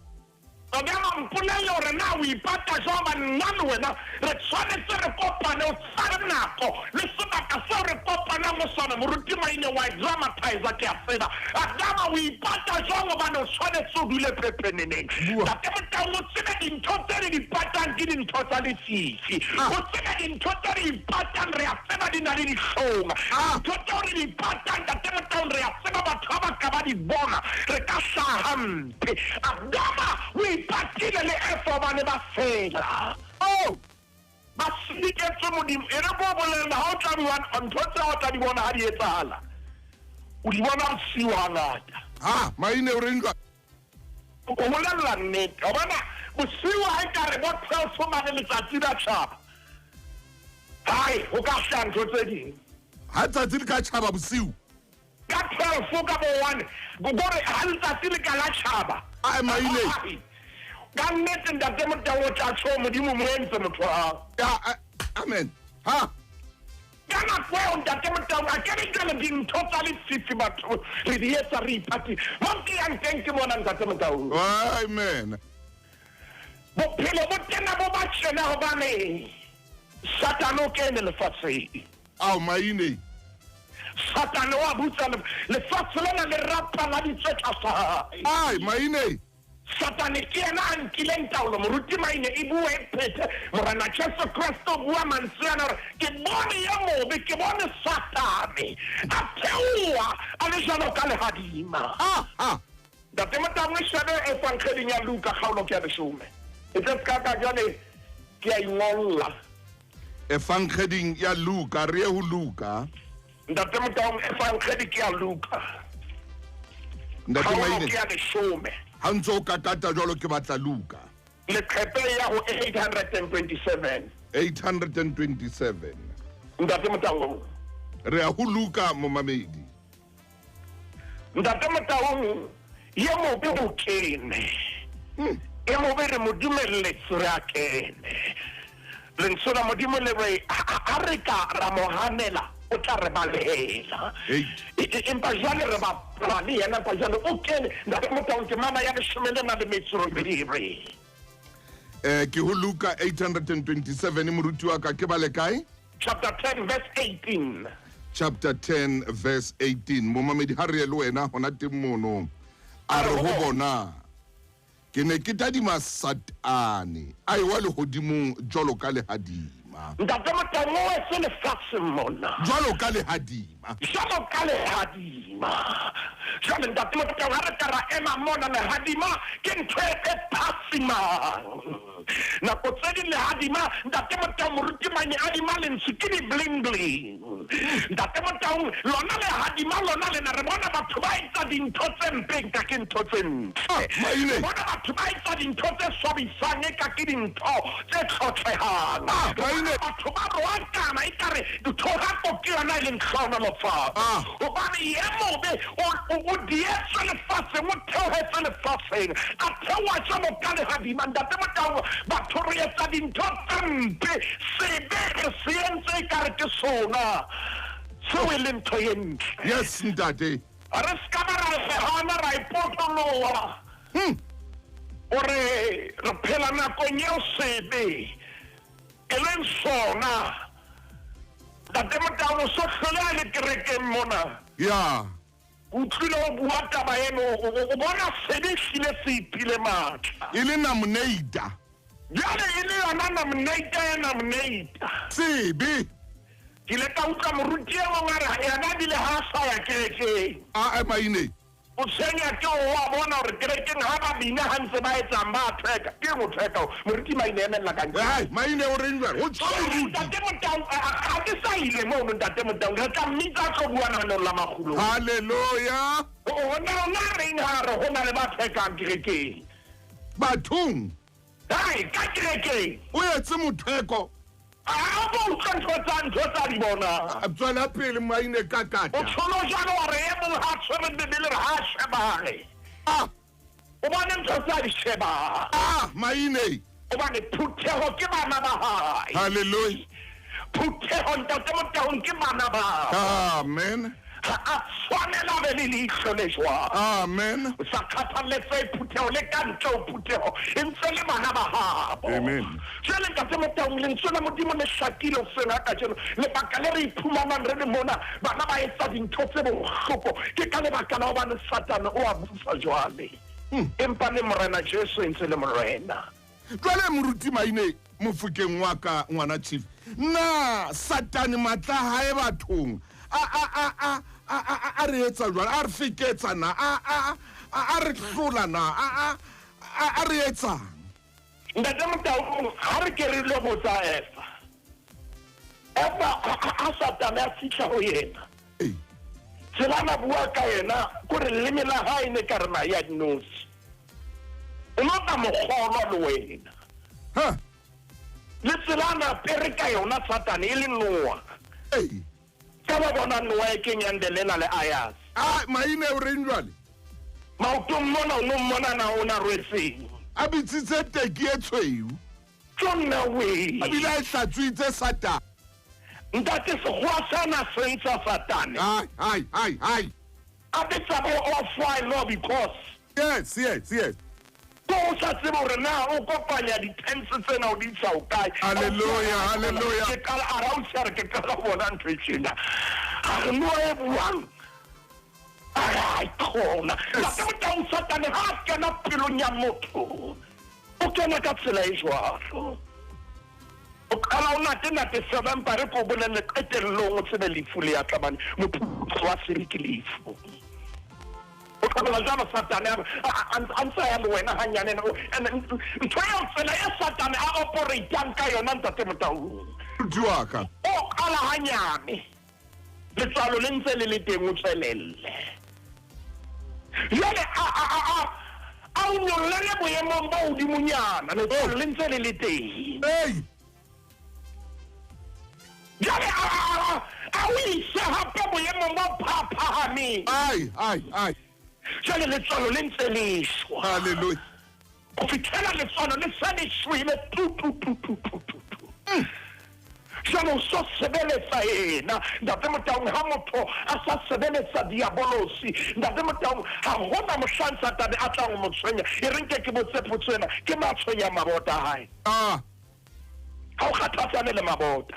Adama mpolelle hore na o ipata jwang ba nna le wena re tshwanetse re kopane o tsare nako le sebaka seo re kopanang ho sona bona moruti maine wa dramatize ke a tseba adama o ipata jwang hobane o tshwanetse o dule pepeneneng ntate Motau o tseba dintho tse re di patang ke dintho tsa lefifi o tseba dintho tse re di patang re a tseba di na le dihlong dintho tse re di patang ntate Motau re a tseba batho ba ka ba di bona re ka hlaha mpe adama o ipatile le efo bane ba fela ba siniketse modimo e re bo bolela ha o tla buwa ntho tse o tla di bona ha di etsahala o di bona bosiwa ngata
maine o reng
o bolela nnete o bona bosiwa ha ka re bo tshelo mane letsatsi la tshaba hai o ka hlaha ntho tse ding
ha tsatsi le ka tshaba bosiu
ka 12 ka bo 1 gore ha letsatsi le ka la tshaba
maine
ka nnete ntate Motau o tla tsho modimo mo entse motho a
amen ha
kana kweo ntate Motau a kere ka le dintho tsa lefifi batho re di etsa re ipati mo ke yang teng ke mona ntate Motau
amen
bophelo bo tena bo ba tshena hobane satano kene lefatsheng
maine
satano wa butsa lefatshe lena le rapa la ditsetsa sa
maine
Satane ke ena a nkileng taolo moruti maine e bua e phete morena Jesu Kristo bua mantswe ana ke bone ya mobe ke bone satane a theoa a le jalo ka lehadima ntate Motau o shebe e fankgeding ya Luka kgaolo ke ya 10 e tse ka jale ke a ingolla
e fankgeding ya Luka re ho Luka
ntate Motau e fankgedi ke ya Luka
ntate maine
ke ya 10
ha ntso ka kata jwalo ke batla Luka
le qepe ya ho
827
ntate Motau
re a ho Luka mo mamedi
ntate Motau ye mo be o kene e mo be re modumelle re a kene le nsona modimo le re a re ka ra mohanela o tla re balehela empa jale re ba plane yena pa jale o kene ntate Motau ke mama ya 12
ke ho Luka 827 moruti wa ka ke bale kae
chapter 10 verse 18
chapter 10 verse 18 mo mamedi ha re le wena hona teng mono a re ho bona ke ne ke tadima satane a wa le hodimong jolo ka le hadima
ntate Motau o se le fatshe mona
jolo ka le hadima
jale ntate Motau ha re ka ra ema mona le hadima ke ntho e phasima nako tse di le hadima ntate Motau moruti manye hadima le ntshikini bling bling ntate Motau lona le hadima lona le na re bona batho ba etsa dintho tse mpeng ka ke ntho tse ntle bona batho ba etsa dintho tse swabisang ka ke dintho tse tlhotlhehang batho ba roakana e kare dithorapo ke yona e leng kgonolofa hobane ye mobe o dietse lefatsheng o theohetse lefatsheng a theoa jalo ka lehadima ntate Motau batho re etsa dintho tse mpe sebe re se entse e kare ke sona seo e le ntho e ntle
yes ntate
re ska ba ra hana ra ipotoloa ore re phela nakong eo sebe e leng sona ntate Motau o so hlole a le kerekeng mona o tlile o bua taba eno o bona sebe hlile se iphile matla
e le namoneita
jale e le yona namoneita
sebe
ke le ka utlwa moruti e mongwe a re yena bile ha sa ya kerekeng
maine
o tshwenya ke o wa bona gore kerekeng ha ba bina ha ntse ba etsang ba theka ke mo theka moruti maine emela ka
maine o reng jwale o
ntate Motau ha ke sa ile mono ntate Motau re tla mmitsa tlo bua nanong la Makgulong
halleluja
ona reng ha re ho na le ba thekang kerekeng
bathong
ka kerekeng
o etse motheko
a bo ntho tsa di bona
tswela pele maine ka kata
o tshono jalo wa re mo ha tsere bebele re ha shebale o bona ntho tsa di sheba
maine
o bane phutheho ke bana ba hae
halleluja
phutheho ntate Motau ke bana ba
amen
a tshwanela be le leihlo le jwang.
Amen.
O sa kgathaletse phuthego le ka ntle o phuthego e ntse le bana ba gabo.
Amen.
Jwale ntate Motaung lentswe la Modimo le hlakile hoseng ha kajeno lebaka le re iphumanang re le mona bana ba etsa dintho tse bohloko ke ka lebaka la hobane Satane o a busa jwale. Empa le morena Jesu e ntse le morena.
Jwale moruti Maine Mofokeng wa ka ngwana Chief na Satane matla hae bathong a re etsa jwale a re fiketsa na a re hlola na a re etsang.
Ntate Motaung ha re ke re lo botsa Eva a Satane a fihla ho yena. Tsela na bua ka yena kore leleme la hae ne ka re na ya dinosi. O no ka mogolo le wena.
Ha
Le tsela na pere ka yona Satane e le noa. Ka ba bona noa e kenyandelela le ayas.
Maine o reng jwale
Maoto mona o no mona na ona rwetseng.
a bitsitse teki e tshweu
Tsona we.
a bile a hlatswitse Satane.
Ntate sekgowa sana se ntsha Satane.
Hai.
A betsa bo offline no because
Yes.
ko sa tsebo re na o kopanya di-tense tsena o di ntsha o kae.
Hallelujah.
Ke kala arausa ke kala bona ntho e tjena. A re no e buang. Ai khona. Ntate Motaung Satane ha kena pelong ya motho. O kena ka tsela e jwalo. O kala o nate seven pare ko bolele qetellong o tsebe lefu le ya tlabane motho wa seriki lefu. O kala jana Satane a ntse ya le wena hanyane no ntho ya tsela ya Satane a operate ka yona Ntate Motaung.
Diwaka
O kala hanyane letsalo le ntse le le teng o tswelelle. Yale a unyolle boemong ba hodimonyana letsalo le ntse le le teng. Jale a o ise hape boemong ba phaphahameng.
Ai.
Jale letsalo le ntse le shwa.
Hallelujah.
Go fitlhela letsalo le sa le shwele tu. Jale o so sebeletsa yena Ntate Motaung ha motho a sa sebeletsa diabolosi Ntate Motaung ha hona mohlang Satane a tla go mo tshwenya e reng ke botse phutsena ke matshwenya mabota hae. Ha o kgathatsane le mabota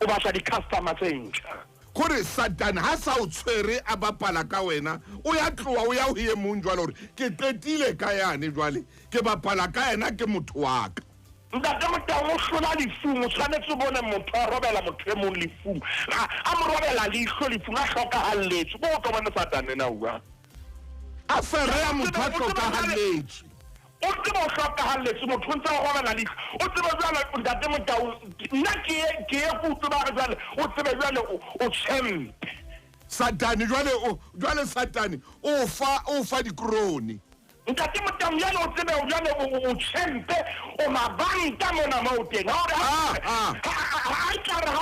o batla di-customer tse ntjha.
Kore Satane ha sa o tshwere a bapala ka wena o ya tloa o ya ho ye mong jwale hore ke qetile ka yane jwale ke bapala ka yena ke motho wa ka.
Ntate Motaung o hlola lefung o tshwanetse o bone motho a robela motho e mong lefung a mo robela leihlo lefung a hlokahalletswe bo o ka bone Satane na ua
A fereya motho a hlokahalletswe.
o tsebe o hlokahalletswe motho o ntse a robela leihlo o tsebe jwale Ntate Motaung nna ke ye go tseba re jwale o tsebe jwale o tshempe
Satane jwale Satane o fa dikroni.
Ntate Motaung jwale o tsebe jwale o tshempe o mabanta mona mo teng ha ka re ha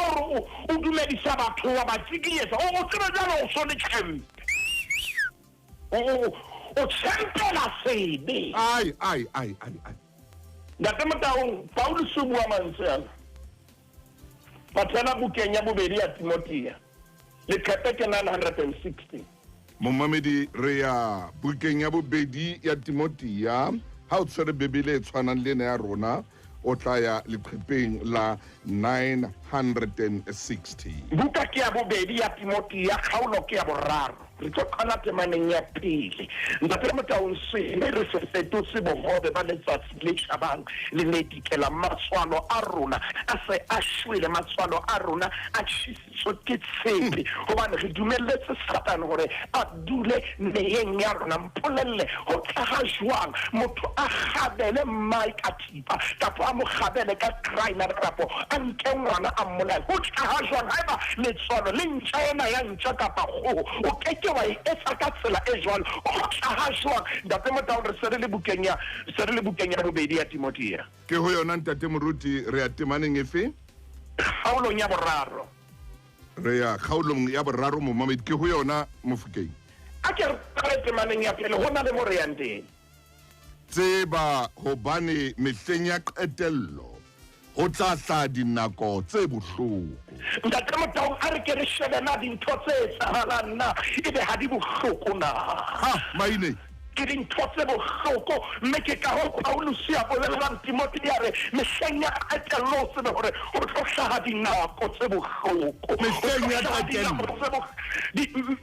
o dumedisa batho wa ba tsikietsa o tsebe jwale o so le tshempe o tshempela sebe.
Ai.
Ntate Motaung Paulus o bua mantswe ana patlhela bukeng ya bobedi ya Timothea leqephe ke 960.
Momamedi re ya bukeng ya bobedi ya Timothea ha o tshwere bebele e tshwanang le ya rona o tla ya leqhepeng la 960.
Buka ke ya bobedi ya Timothea kgaolo ke ya boraro re tlo qala temaneng ya pele. Ntate Motaung se ne re se fetotse bohobe ba letsatsi le shabang le ne dikela matswalo a rona a se a shwele matswalo a rona a tshitsitswe ke tshepe hobane re dumelletse Satane hore a dule neyeng ya rona mpolelle ho tla jwang motho a gabele mai ka thipa kapo a mo gabele ka kraina kapo a nke ngwana a mmolaya ho tla jwang haeba letswalo le ntjha ena ya ntjha kapa go o keke wa etsa ka tsela e jwalo o tla jwang. Ntate Motaung re se re le bukeng ya bobedi ya Timothea
Ke ho yona Ntate Moruti re ya temaneng efe
kgaolong ya boraro
re ya kgaolong ya boraro Momamedi ke ho yona Mofokeng.
a ke re temaneng ya pele ho na le mo re yang teng
Tseba hobane mehleng ya qetello ho tla tla dinako tse bohloko.
Ntate Motau a re ke re shebena dintho tse etsahalang na ebe ha di bohloko na.
Ha maine
ke dintho tse bohloko mme ke ka ho Paulus ya bolelang Timothy ya re mehleng ya qetello tsebe hore ho tlo hlaha dinako tse bohloko.
Mehleng ya qetello.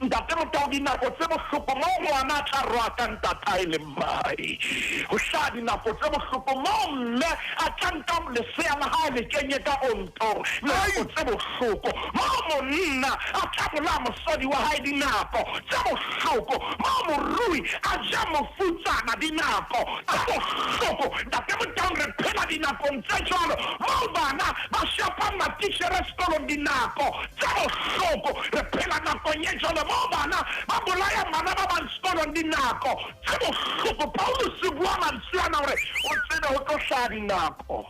Ntate Motau dinako tse bohloko mo ngwana tla rwa ka ntata ile mai. Ho hlaha dinako tse bohloko mo mme a tlanka lesea la hae le kenye ka onto. Dinako tse bohloko mo monna a tlabola mosadi wa hae dinako tse bohloko mo morui a mofutsana dinako tsa bohloko. Ntate Motau re phela dinakong tse jwalo mo bana ba shapang matitjhere sekolong dinako tsa bohloko. Re phela nakong e jwalo mo bana ba bolaya bana ba bang sekolong dinako tsa bohloko. Paulus o bua mantswe ana hore o tsebe ho tlo hlaha dinako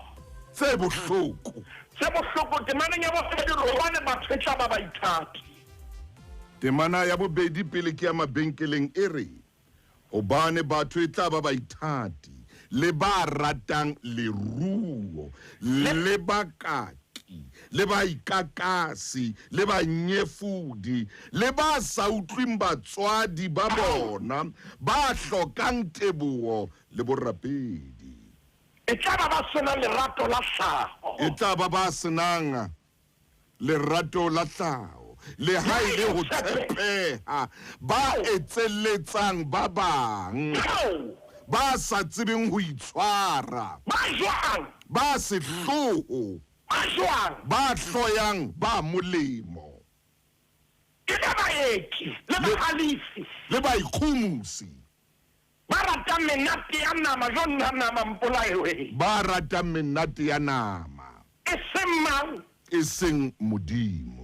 tse bohloko.
tse bohloko. Temaneng ya bobedi Rohane Mathetsa ba baithati.
Temana ya bobedi pele ke ya mabenkeleng e re obane batho e tla ba baithati le ba ratang leruo le bakaki le ba ikakasi le ba nyefudi le ba sa utlwing batswadi ba bona ba hlokang teboho le borapedi.
E tla ba sena lerato la hlaho.
E tla ba senang lerato la hlaho. Le haile ho tshepeha ba etseletsang ba bang ba sa tsebeng ho itshwara ba sehloho ba hloyang ba molemo le ba ikhumusi
ba rata menate ya nama jonna nama mpolaewe
ba rata menate ya nama e seng modimo.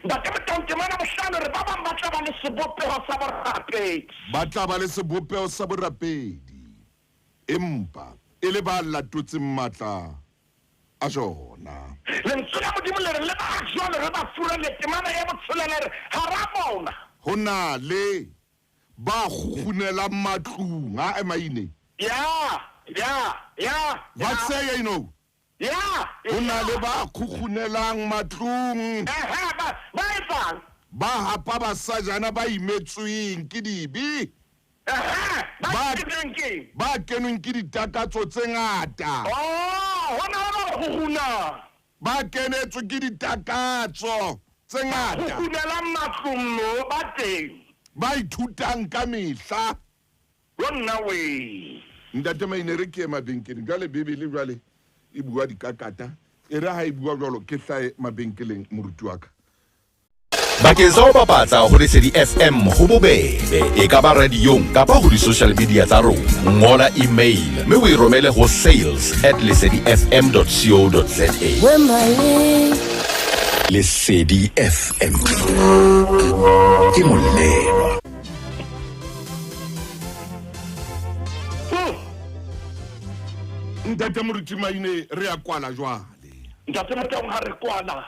Ntate Motau temana bohlano re ba bang ba tla ba le sebopeho sa borapedi.
Ba tla ba le sebopeho sa borapedi empa e le ba latotseng matla a jona.
Lentswe la Modimo le re le ba jwale re ba furele temana ya botshelela re ha ra bona.
Ho na le ba khunelang matlung a emaine. What say you know? Ho na le ba khunelang matlung. Ba hapa basajana ba imetsweng ke dibi. Ba kenweng ke ditakatso tse ngata. Ba kenetswe ke ditakatso tse ngata. Ba ithutang ka mehla. Ntate Maine re ke mabenkeleng jwale Bibele jwale e bua dikakata e re ha e bua jwalo ke hlae mabenkeleng moruti wa ka.
Bakeng sa ho bapatsa ho Lesedi FM ho bobebe e ka ba radiong kapa ho di-social media tsa rona. Ngola email mme o e romele ho sales@lesedifm.co.za. Lesedi FM ke molelo.
Ntate moruti Maine re ya kwala jwale.
Ntate Motau ha re kwala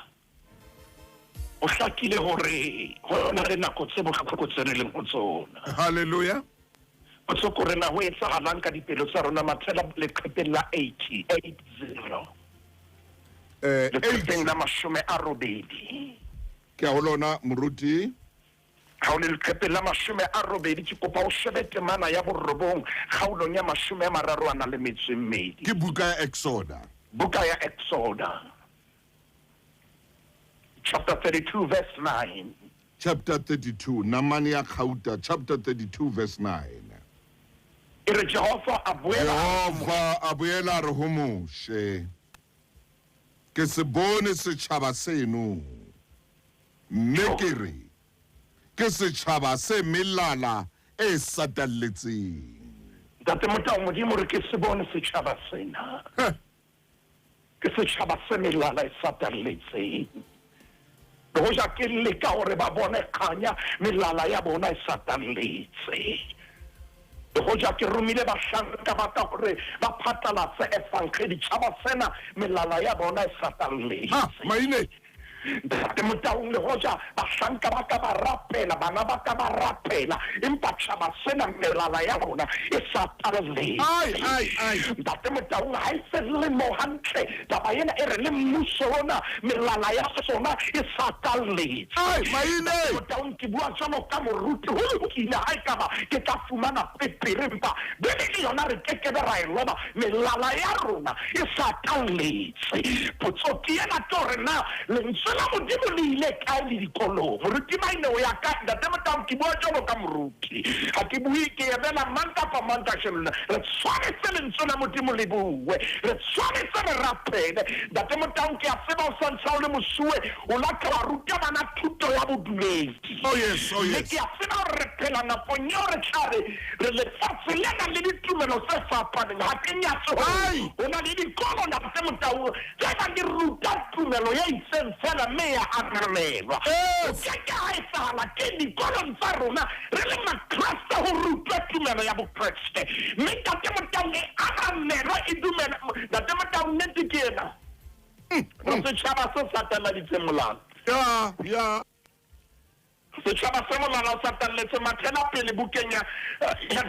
o hlakile hore ho yona re nako tse bohloko tse re leng ho tsona.
Hallelujah.
O tsoko rena ho etsahalang ka dipelo tsa rona mathela leqhepeng la 80 leqhepeng la 80
ke a lona moruti
ha o le leqhepeng la 80 ke kopa o shebe temana ya borobong kgaolong ya 32
ke buka ya Exoda.
Buka ya Exoda chapter 32 verse 9.
Chapter 32 Namani ya Khauta chapter 32 verse 9.
Ere Jehova
abuela re ho moshe ke se bone setjhaba seno mme ke re ke setjhaba se melala e satalletseng.
Ntate Motau Modimo re ke se bone setjhaba sena ke setjhaba se melala e satalletseng. Hoja ke leka hore ba bone kganya melala ya bona e satalletse. Hoja ke romile bahlanka ba ka hore ba phatlalatse efangeli tjhaba sena melala ya bona e satalletse.
Maine
ntate Motaung le hoja bahlanka ba ka ba rapela bana ba ka ba rapela empa tjhaba sena melala ya rona e sa talletse
ai
ntate Motaung ha se le mo hantle taba ena e re le mmuso ona melala ya sona e sa talletse
maine
Motaung ke bua jwalo ka moruti ho kile ha ka ba ke tla fumana pepere empa bele yona re ke be ra e loba melala ya rona e sa talletse potso ke ena tore na lentswe la modimo le ile kae le dikolong moruti maine o ya ka ntate Motaung ke bua jwalo ka moruti ha ke bue ke ebela manta pa manta shemna re tshwanetse lentswe la modimo le bue re tshwanetse re rapele ntate Motaung ke a tseba o santsa o le mosue o la ka ruta bana thuto ya bodumedi
yes
ke a tseba re phela nakong eo re tlabe re lefatshe lena le ditumelo tse fapaneng ha ke nyatso o na le dikolo ntate Motaung tse ba di ruta tumelo ya itseng fela mme ya ananelwa o ke ha etsahala ke dikolong tsa rona re le makreste ho rutwa tumelo ya bokreste mme ntate Motaung e ananelwa e dumela ntate Motaung nnete ke ena re setjhaba se sataladitse molao
ya
setjhaba se molao sa talletse mathela pele bukeng ya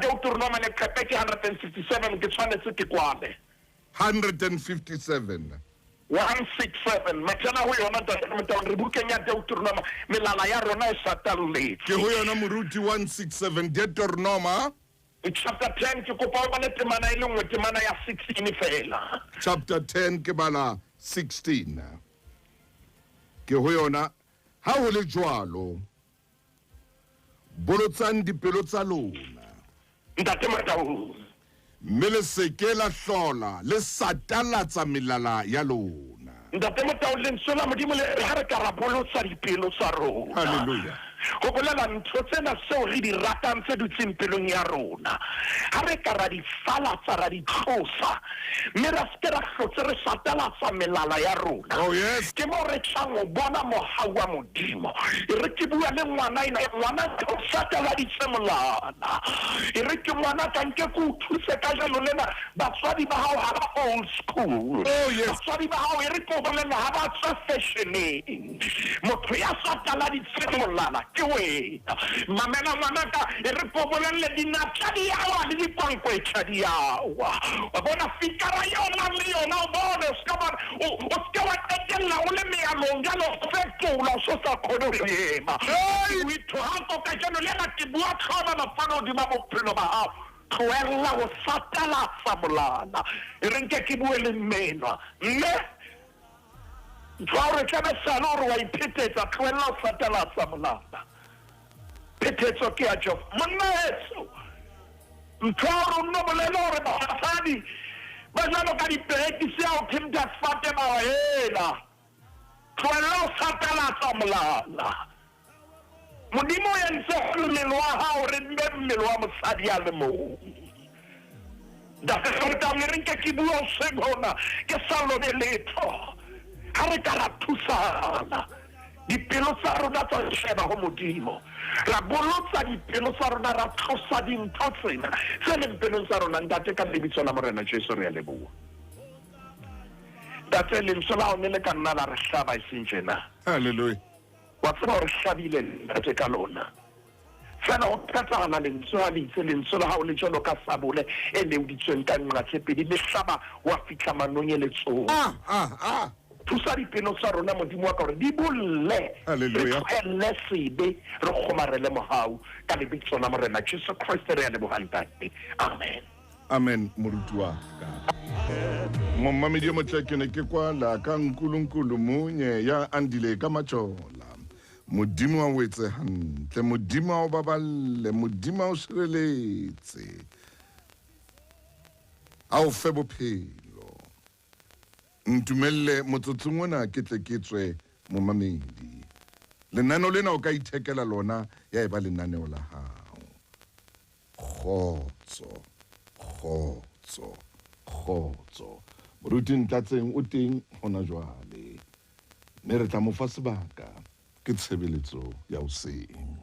Deuteronomy le Qepeke 167 ke tshwanetse ke kwale
157
mathela ho yona ntate Motaung re bukeng ya Deuteronomy melala ya rona e sa talletse
ke ho yona moruti 167 Deuteronomy
chapter 10 ke kopa o bale temana e le nngwe temana ya 16 fela
chapter 10 ke bala 16 ke ho yona ha ho le jwalo bolotsang dipelo tsa lona
ntate Motaung
mme le seke la hlola le satalatsa melala ya lona
ntate Motaung lentswe la modimo le ha re ka ra bolotsa dipelo tsa rona
haleluya
go bolela ntho tsena seo re di ratang tse dutseng pelong ya rona ha re ka ra di falatsa ra di tlosa mme ra se ra hlotse re satalatsa melala ya rona ke mo re tlang o bona mohau wa modimo e re ke bua le ngwana o sataladitse molana e re ke ngwana ka nke ke o thuse ka jalo lena batswadi ba hao ha ba old school batswadi ba hao e re ke o bolela ha ba tswa fashioneng motho ya sataladitse molana ke wena mamela ngwanaka e re po bolelle dinatla di yawa le dikwankwetlha di yawa wa bona fikara yona le yona o bone o ska wa tetella o le mealong jalo fetola o so sa kgone ho ema o ithohako ka jalo lena ke bua tlhoba mafano di ba bophelo ba hao tloella o satalatsa molana e re nke ke bue le mmenwa mme Jware tlabe salo hore wa iphetetsa tloella o satalatsa molana phethetso ke a Jehova monna etso ntho ya rona bolele hore basadi ba jalo ka diperekisi ya ho thimta sefate ba hela tloella o satalatsa molana modimo o entse mmele wa hao re nne mmele wa mosadi a le moo ntate Motaung re nke ke bua o segona ke sa lobe letho ha re ka ra thusana dipelo tsa rona tsa sheba ho modimo ra bolotsa dipelo tsa rona ra tlosa dintho tsena tse leng pelong tsa rona ntate ka lebitso la morena Jesu re a leboha ntate lentswe la hone le ka nna la re hlaba e seng tjena
haleluya
wa tseba hore hlabile ntate ka lona fela o katana lentswe a leitse lentswe la hao le jalo ka sabole e leuditsweng ka nqa tse pedi le hlaba wa fihla manonyeletsong thusa dipelo tsa rona modimo wa ka hore di bolle
haleluya
re sebe re kgomarele mohau ka lebitso la morena Jesu Kriste re a leboha ntate
amen moruti wa ka mommamedi mo tlekene ke kwala ka nkulunkulu munye ya andile ka matshola modimo wa wetse hantle modimo wa baballe modimo wa sireletse a o fe bophelo ntumelle motsotsong ona ke tle ke tswe momamedi lenaneo lena o ka ithekela lona ya eba lenaneo la hao kgotso moruti ntlatseng o teng hona jwale mme re tla mo fa sebaka ke tshebeletso ya hoseng